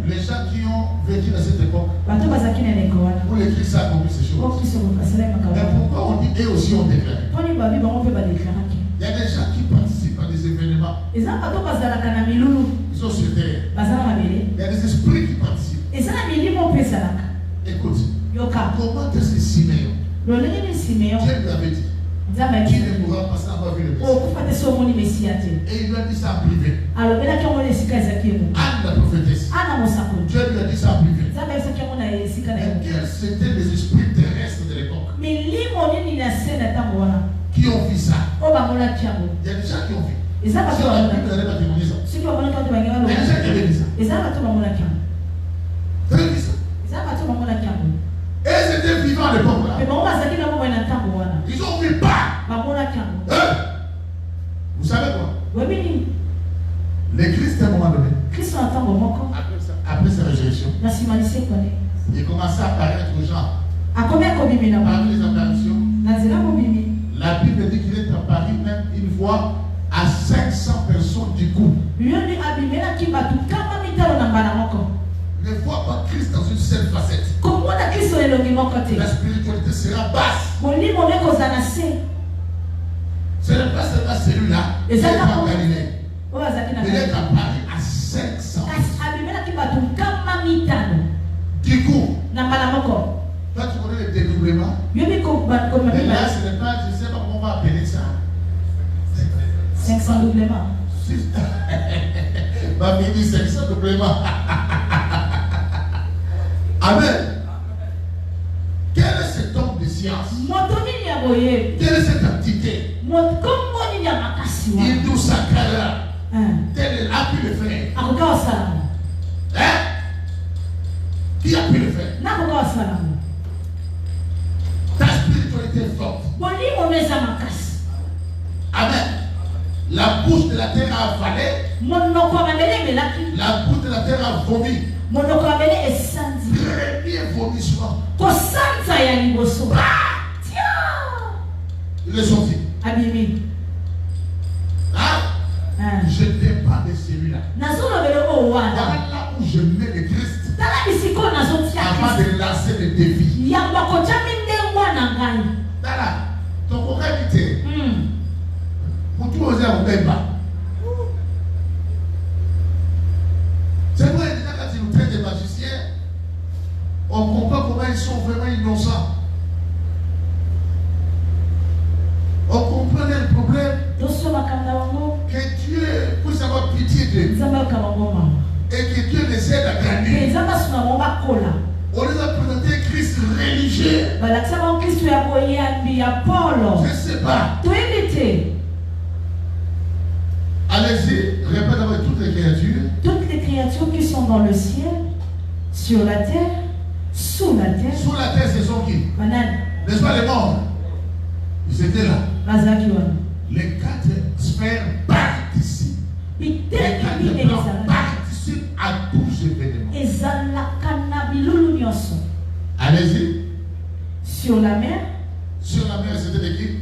Les gens qui ont vécu dans cette époque. Pour les Christ a accompli ces choses. Mais pourquoi on dit eux aussi ont déclaré? Il y a des gens qui participent à des événements. Ils sont sur terre. Il y a des esprits qui participent. Écoute, comment est-ce que Siméon, Dieu lui avait dit, tu ne pourras pas sans avoir vu le Messie. Et il lui a dit ça en privé. Anne la prophétesse. Dieu lui a dit ça en privé. Et quels étaient les esprits terrestres de l'époque qui ont vu ça? Il y a des gens qui ont vu. Si on a pu, vous n'allez pas témoigner ça. Il y a des gens qui avaient vu ça. Vous avez vu ça? Et ils étaient vivants à l'époque là. Ils ont vu pas. Vous savez quoi? Les Christ à un moment donné, après sa résurrection, il commençait à apparaître aux gens. Parmi les apparitions, la Bible dit qu'il est apparu même une fois à 500 personnes du coup. Ne vois pas Christ dans une seule facette. La spiritualité sera basse. Ce n'est pas seulement celui-là. Il est en Galilée. Il est apparu à 500. Du coup, toi tu connais le dédoublement. Mais là, ce n'est pas, je ne sais pas comment on va appeler ça. 500 doublements. Ma mini 500 doublements. Amen. Quel est cet homme de science? Quelle est cette entité? Il nous s'accala. Tel a pu le faire. Hein? Qui a pu le faire? Ta spiritualité est forte. Amen. La bouche de la terre a avalé. La bouche de la terre a vomi. Premier vomissement. Il est sorti. Hein? Je dépends de celui-là. Voilà là où je mets le Christ avant de lancer le défi. Voilà. Ton correcté. Pour tout oser à vous même pas. C'est vrai, déjà quand ils nous traitent de magiciens, on comprend comment ils sont vraiment innocents. On comprend le problème. Que Dieu puisse avoir pitié d'eux. Et que Dieu les aide à gagner. On les a présenté Christ religieux. Je ne sais pas. Allez-y, répète avec toutes les créatures. Toutes les créatures qui sont dans le ciel, sur la terre, sous la terre. Sous la terre, ce sont qui? N'est-ce pas les morts? Ils étaient là. Les 4 sphères participent. Les 4 plans participent à tous ces événements. Allez-y. Sur la mer. Sur la mer, c'était de qui?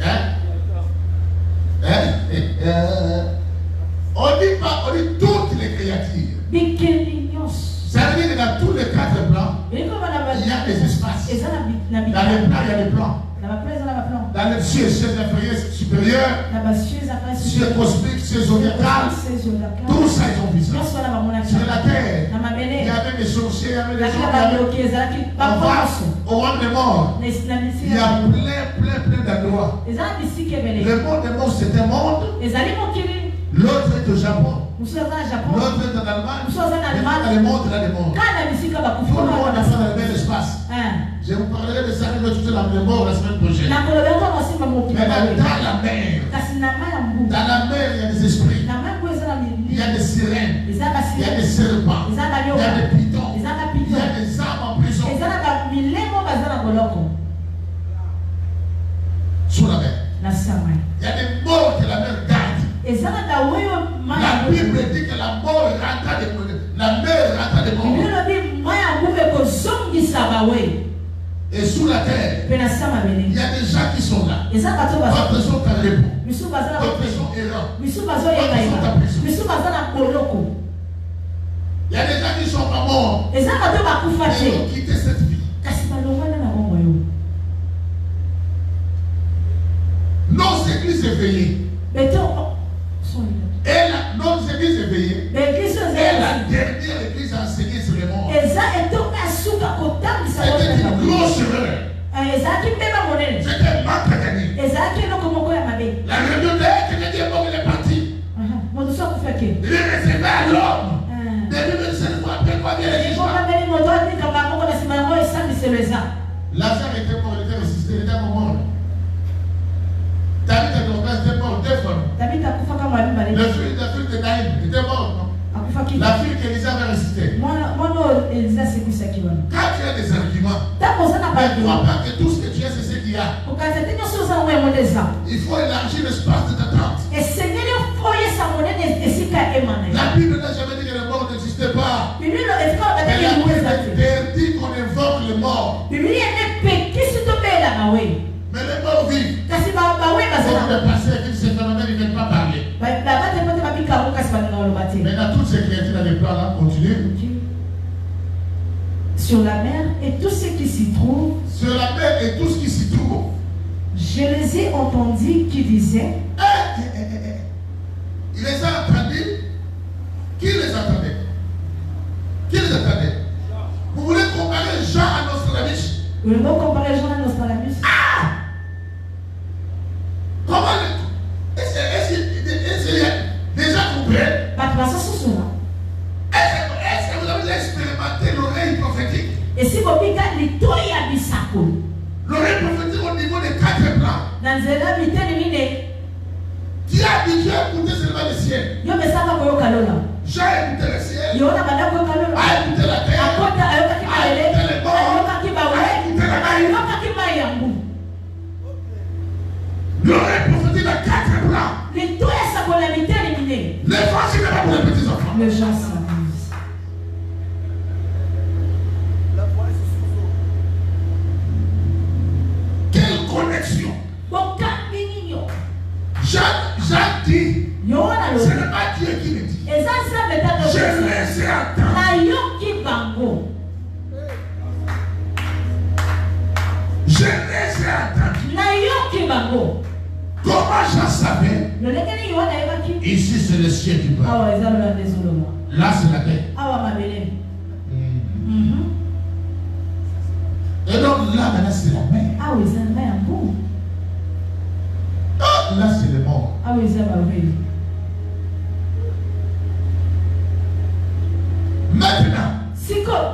Hein? Hein? On dit pas, on dit toutes les créatures. Ça veut dire que dans tous les 4 plans, il y a des espaces. Dans les plans, il y a des plans. Dans les cieux inférieurs, supérieurs, cieux cosmiques, cieux zodiacales, tout ça ils ont vu ça. Sur la terre, il y avait des sorciers, il y avait des hommes, au monde des morts. Il y a plein d'endroits. Le monde des morts, c'est un monde. L'autre est au Japon. L'autre est en Allemagne. Dans le monde, là, des mondes. Tout le monde a fait le même espace. Je vous parlerai de ça tout dans le mort la semaine prochaine. Mais dans la mer, il y a des esprits. Il y a des sirènes. Il y a des serpents. Il y a des pitons. Il y a des âmes en prison. Sous la mer. Il y a des morts que la mer garde. La Bible dit que la mort rentre des morts. La mer rentre des morts. Et sous la terre, il y a des gens qui sont là. D'autres sont en repos. D'autres sont errants. D'autres sont en prison. Il y a des gens qui sont pas morts. Ils ont quitté cette vie. Nos églises éveillées. Et nos églises éveillées. Et la dernière église a enseigné sur les morts. C'était une grosse erreur. C'était un manque à gagner. La réunion de Dieu est partie. Il est réservé à l'homme. Lazare était mort, il était ressuscité, il était mort. David était mort 2 fois. Le fils de Naïm était mort, non? La fille qu'Élisa avait ressuscité. Quand tu as des arguments, ne crois pas que tout ce que tu as, c'est ce qu'il y a. Il faut élargir l'espace de ta tente. La Bible n'a jamais dit que le mort n'existait pas. Mais la Bible interdit qu'on invoque le mort. Mais les morts vivent. Comme le passé, ce phénomène, il ne veut pas parler. Maintenant, toutes ces créatures dans les plans là continuent. Sur la mer et tout ce qui s'y trouve. Sur la mer et tout ce qui s'y trouve. Je les ai entendus qui disaient. Il les a entendus. Qui les attendait? Qui les attendait? Vous voulez comparer Jean à Nostradamus? Vous voulez comparer Jean à Nostradamus? Comment est-ce que les gens comprennent? Est-ce que vous avez expérimenté l'oreille prophétique? L'oreille prophétique au niveau des 4 plans. Tu as habitué à écouter seulement le ciel. J'ai écouté le ciel. A écouté la terre. A écouté les morts. A écouté la mer. L'oreille prophétique a 4 plans. Les voici n'est pas pour les petits enfants. Les gens s'amusent. Quelle connexion. Jacques dit, ce n'est pas Dieu qui le dit. Je les ai entendus. Je les ai entendus. Comment j'en savais? Ici c'est le ciel qui parle. Là c'est la terre. Et donc là maintenant c'est la mer. Là c'est le mort. Maintenant,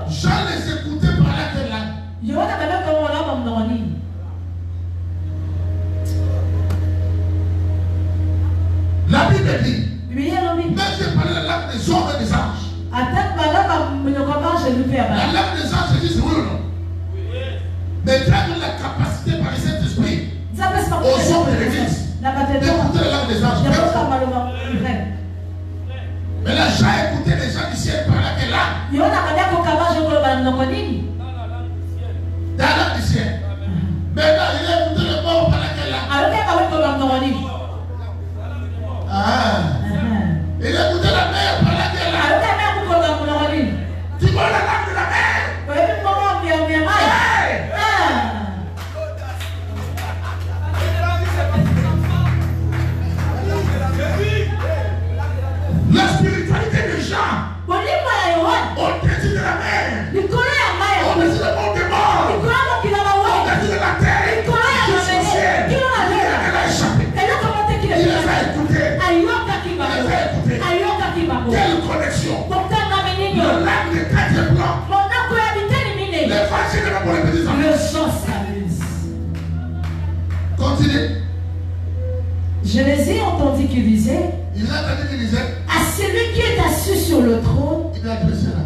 Jean les écoutait par laquelle langue? La Bible dit, mais j'ai parlé la langue des hommes et des anges. La langue des anges, c'est juste oui ou non? Mais tu as la capacité par le Saint-Esprit aux hommes de l'église d'écouter la langue des anges. Mais là, j'ai écouté les gens du ciel par laquelle langue? Dans la langue du ciel. Mais là, il a écouté le mort par laquelle langue? Il écoutait la mère pendant qu'elle est là. Tu vois la langue de la mère? La spiritualité des gens au-dessus de la mer, au-dessus du monde des morts, au-dessus de la terre, jusqu'au ciel. Il a échappé. Il les a écoutés. Quelle connexion. Le lac des quatre blancs. L'évangile de la pour les petits enfants. Continue. Je les ai entendus qui disaient, il a entendu qu'il disait, à celui qui est assis sur le trône, il a adressé là.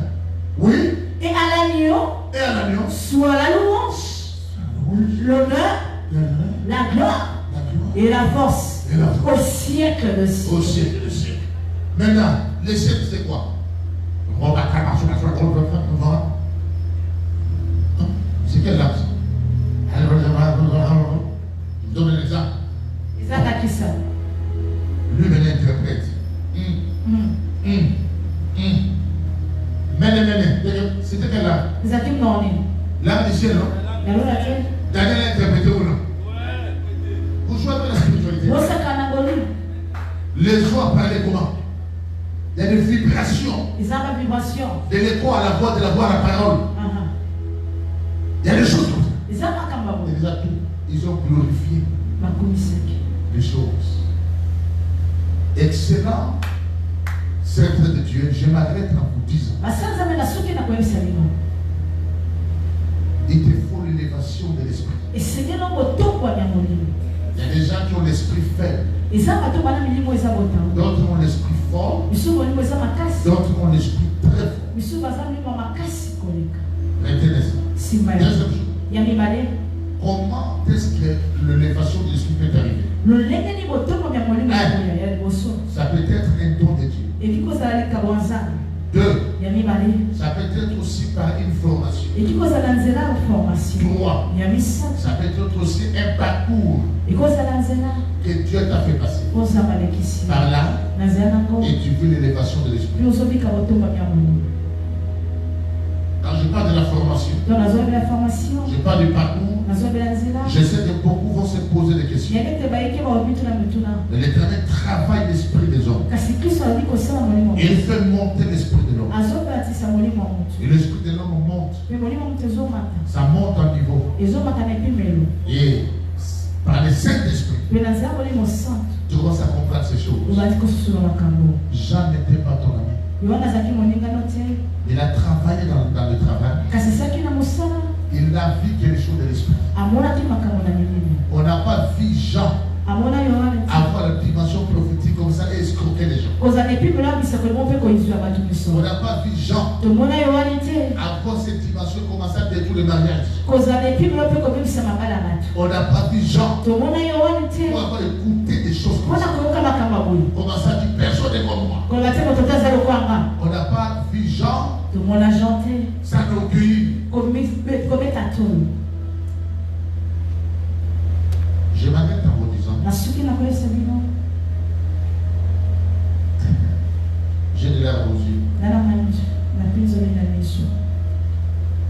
Oui. Et à l'agneau, soit la louange, l'honneur, la gloire et la force au siècle de siècle. Au siècle de siècle. Maintenant, les siècles, c'est quoi? C'est quel laps? Je vous donne un exemple. Lui venait interprète. C'était quel là? L'âme du ciel, non? Daniel a interprété ou non? Vous jouez avec la spiritualité. Les voix parlaient comment? Il y a des vibrations. De l'écho à la voix, de la voix à la parole. Il y a des choses comme ça. Ils ont glorifié les choses. Excellent serviteur de Dieu, je m'arrête en vous disant, il te faut l'élévation de l'esprit. Il y a des gens qui ont l'esprit faible. D'autres ont l'esprit fort. D'autres ont l'esprit très fort. Maintenant, comment est-ce que l'élévation de l'esprit peut arriver? Ça peut être un don de Dieu. 2. Ça peut être aussi par une formation. 3. Ça peut être aussi un parcours que Dieu t'a fait passer. Par là, et tu veux l'élévation de l'esprit. Quand je parle de la formation, je parle du parcours, je sais que beaucoup vont se poser des questions. Mais l'Éternel travaille l'esprit des hommes. Il fait monter l'esprit de l'homme. Et l'esprit de l'homme monte. Ça monte en niveau. Et par le Saint-Esprit, tu commences à comprendre ces choses. Jean n'était pas ton ami. Il a travaillé dans le travail. Il a vu quelque chose de l'esprit. On n'a pas vu Jean avoir la dimension prophétique comme ça et escroquer les gens. On n'a pas vu Jean avoir cette dimension commencer à détruire le mariage. On n'a pas vu Jean pour avoir écouté des choses comme ça. Commencer à dire personne n'est comme moi. On n'a pas vu Jean s'enorgueillir. Je m'arrête en vous disant, j'ai de l'air aux yeux.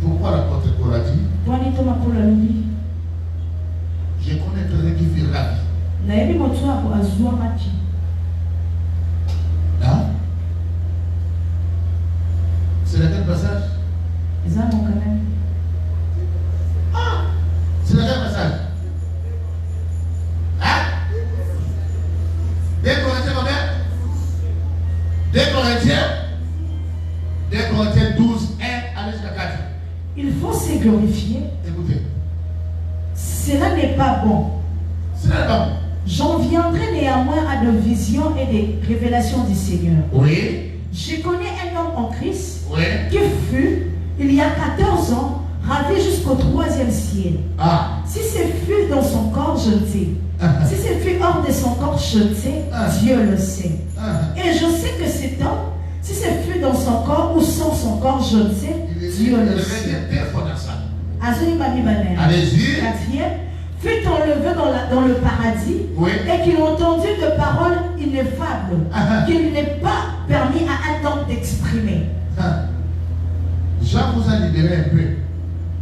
Pourquoi l'apôtre Paul a dit, je connais quelqu'un qui vit la vie. Hein? C'est lequel passage? Ah! C'est lequel passage? Hein? 2 Corinthiens combien? 2 Corinthiens 12, 1 à jusqu'à 4. Il faut se glorifier. Écoutez. Cela n'est pas bon. Cela n'est pas bon. J'en viendrai néanmoins à de visions et des révélations du Seigneur. Oui. Je connais un homme en Christ, oui, qui fut, il y a 14 ans, ravi jusqu'au 3e ciel. Ah. Si ce fut dans son corps, je le sais. Si ce fut hors de son corps, je le sais. Dieu le sait. Et je sais que cet homme, si ce fut dans son corps ou sans son corps, je le sais. Dieu le sait. Allez-y. 4e, fut enlevé dans le paradis, oui, et qu'il entendit de paroles, il ne ineffable qu'il n'est pas permis à un homme d'exprimer. Jean vous a libéré un peu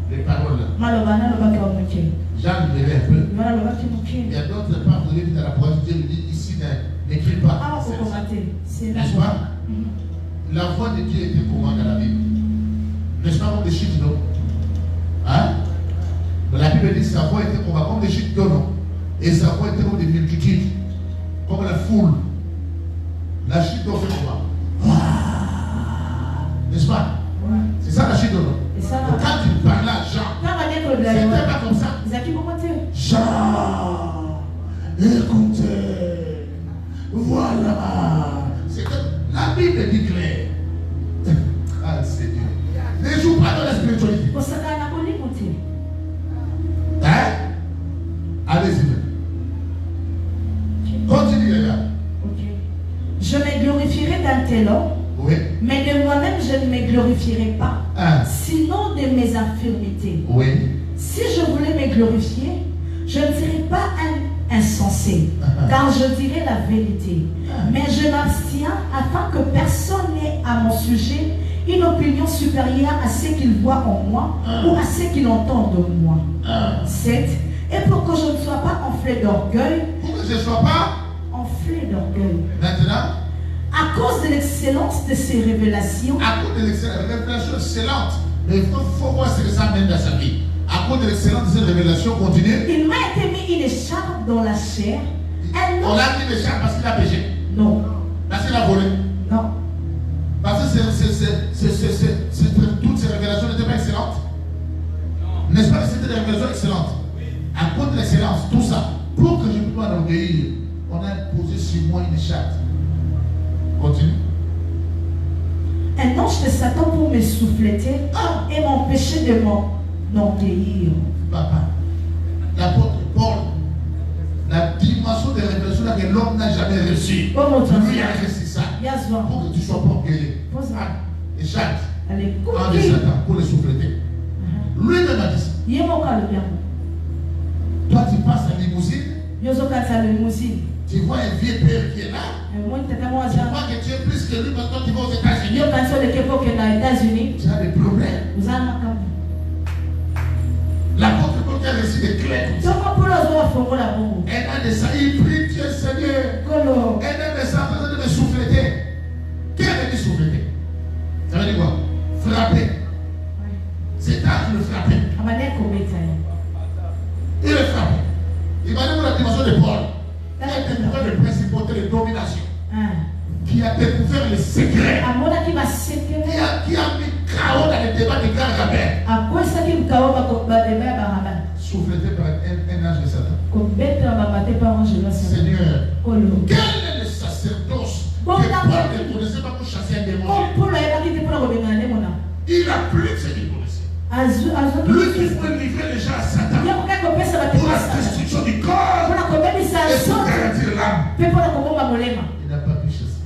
les paroles là. Jean libéré un peu. Il y a d'autres parts vous avez dans la poésie, Dieu dit ici n'écris pas. N'est-ce pas? La voix de Dieu était comment dans la Bible? N'est-ce pas comme des chiffres d'eau? Hein? La Bible dit que sa voix était comme des chiffres d'eau, non? Et sa voix était comme des multitudes, comme la foule. La chute d'eau fait comment? N'est-ce pas? C'est ça la chute d'eau, non? Quand tu parlais à Jean, c'était pas comme ça. Jean, écoutez, voilà. La Bible dit clair. Ah, c'est Dieu. Ne joue pas dans la spiritualité. Hein? Allez-y. Continue, les gars. Je me glorifierai d'un tel homme. Oui. Mais de moi-même, je ne me glorifierai pas. Sinon de mes infirmités. Oui. Si je voulais me glorifier, je ne serais pas un insensé, car je dirais la vérité. Mais je m'abstiens afin que personne n'ait à mon sujet une opinion supérieure à ce qu'il voit en moi ou à ce qu'il entend de moi. 7. Et pour que je ne sois pas enflé d'orgueil. Pour que je ne sois pas enflé d'orgueil. Maintenant. À cause de l'excellence de ces révélations. À cause de l'excellence, révélation excellente. Mais il faut voir ce que ça mène dans sa vie. À cause de l'excellence de ces révélations, continue. Il m'a été mis une écharpe dans la chair. On l'a mis une écharpe parce qu'il a péché. Non. Parce qu'il a volé. Non. Parce que toutes ces révélations n'étaient pas excellentes. N'est-ce pas que c'était des révélations excellentes? À cause de l'excellence, tout ça, pour que je puisse m'enorgueillir, on a posé sur moi une écharpe. Continue. Un ange de Satan pour me souffleter et m'empêcher de m'enorgueillir. Papa, l'apôtre Paul, la dimension de révélation que l'homme n'a jamais reçue, lui a reçu ça pour que tu sois pas orgueilleux. Et Jacques, ange de Satan pour le souffleter. Lui-même a dit ça. Toi, tu passes à limousine. Tu vois un vieux père qui est là. Tu crois que tu es plus que lui parce que tu vas aux États-Unis. Tu as des problèmes. L'apôtre Paul qui a reçu des clés. Un an de ça, il prie Dieu Seigneur. Un an de ça, en train de me souffleter. Qu'est-ce que dit souffleter? Ça veut dire quoi? Frapper. C'est à le frapper. Il le frappe. Il va dire la dimension de Paul. Qui a découvert les principautés de domination. Qui a découvert les secrets. Qui a mis KO dans les débats de Grand Rabbin. Souffleté par un ange de Satan. Seigneur, quel est le sacerdoce que Paul ne connaissait pas pour chasser un démon? Il a plus que ce qu'il connaissait. Lui qui pouvait livrer les gens à Satan pour la destruction du corps et pour garantir l'âme. Il n'a pas pu chasser.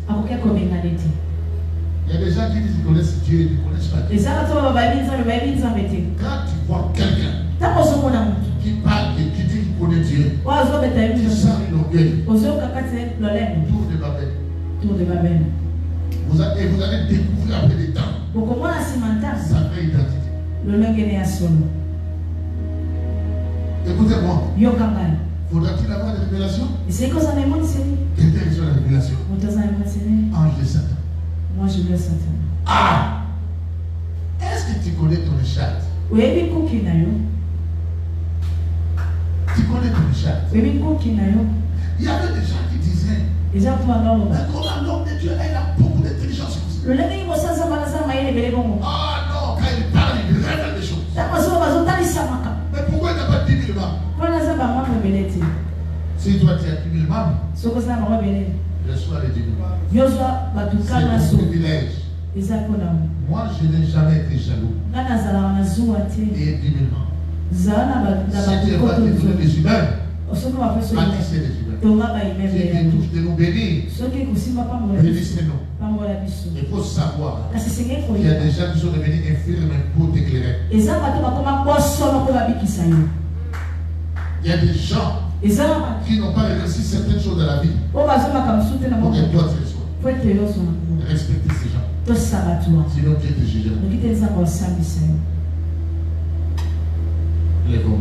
Il y a des gens qui disent qu'ils connaissent Dieu et ils ne connaissent pas Dieu. Quand tu vois quelqu'un qui parle et qui dit qu'il connaît Dieu, tu sens l'orgueil. Tour de Babel. Vous allez découvrir après des temps sa vraie identité. Écoutez-moi. Faudra-t-il avoir des révélations? Quelqu'un sur la révélation. Ange de Satan. Moi je veux Satan. Ah! Est-ce que tu connais ton écharpe? Tu connais ton écharpe? Il y avait des gens qui disaient comment l'homme de Dieu, il a beaucoup d'intelligence. Ah non, quand il parle, il révèle des choses. Mais pourquoi il n'a pas 10 000 membres? Si toi tu as 10 000 membres, reçois les 10 000 membres. C'est un privilège. Moi, je n'ai jamais été jaloux. Et 10 000 membres. Si tu n'es pas détourné des humains, bâtissez les humains. Si tu touches de nous bénir, bénissez-nous. Il faut savoir qu'il y a des gens qui sont devenus infirmes pour t'éclairer. Il y a des gens qui n'ont pas réussi certaines choses dans la vie. Donc toi, tu sois. Respectez ces gens. Sinon, Dieu te jugera. Lève-moi.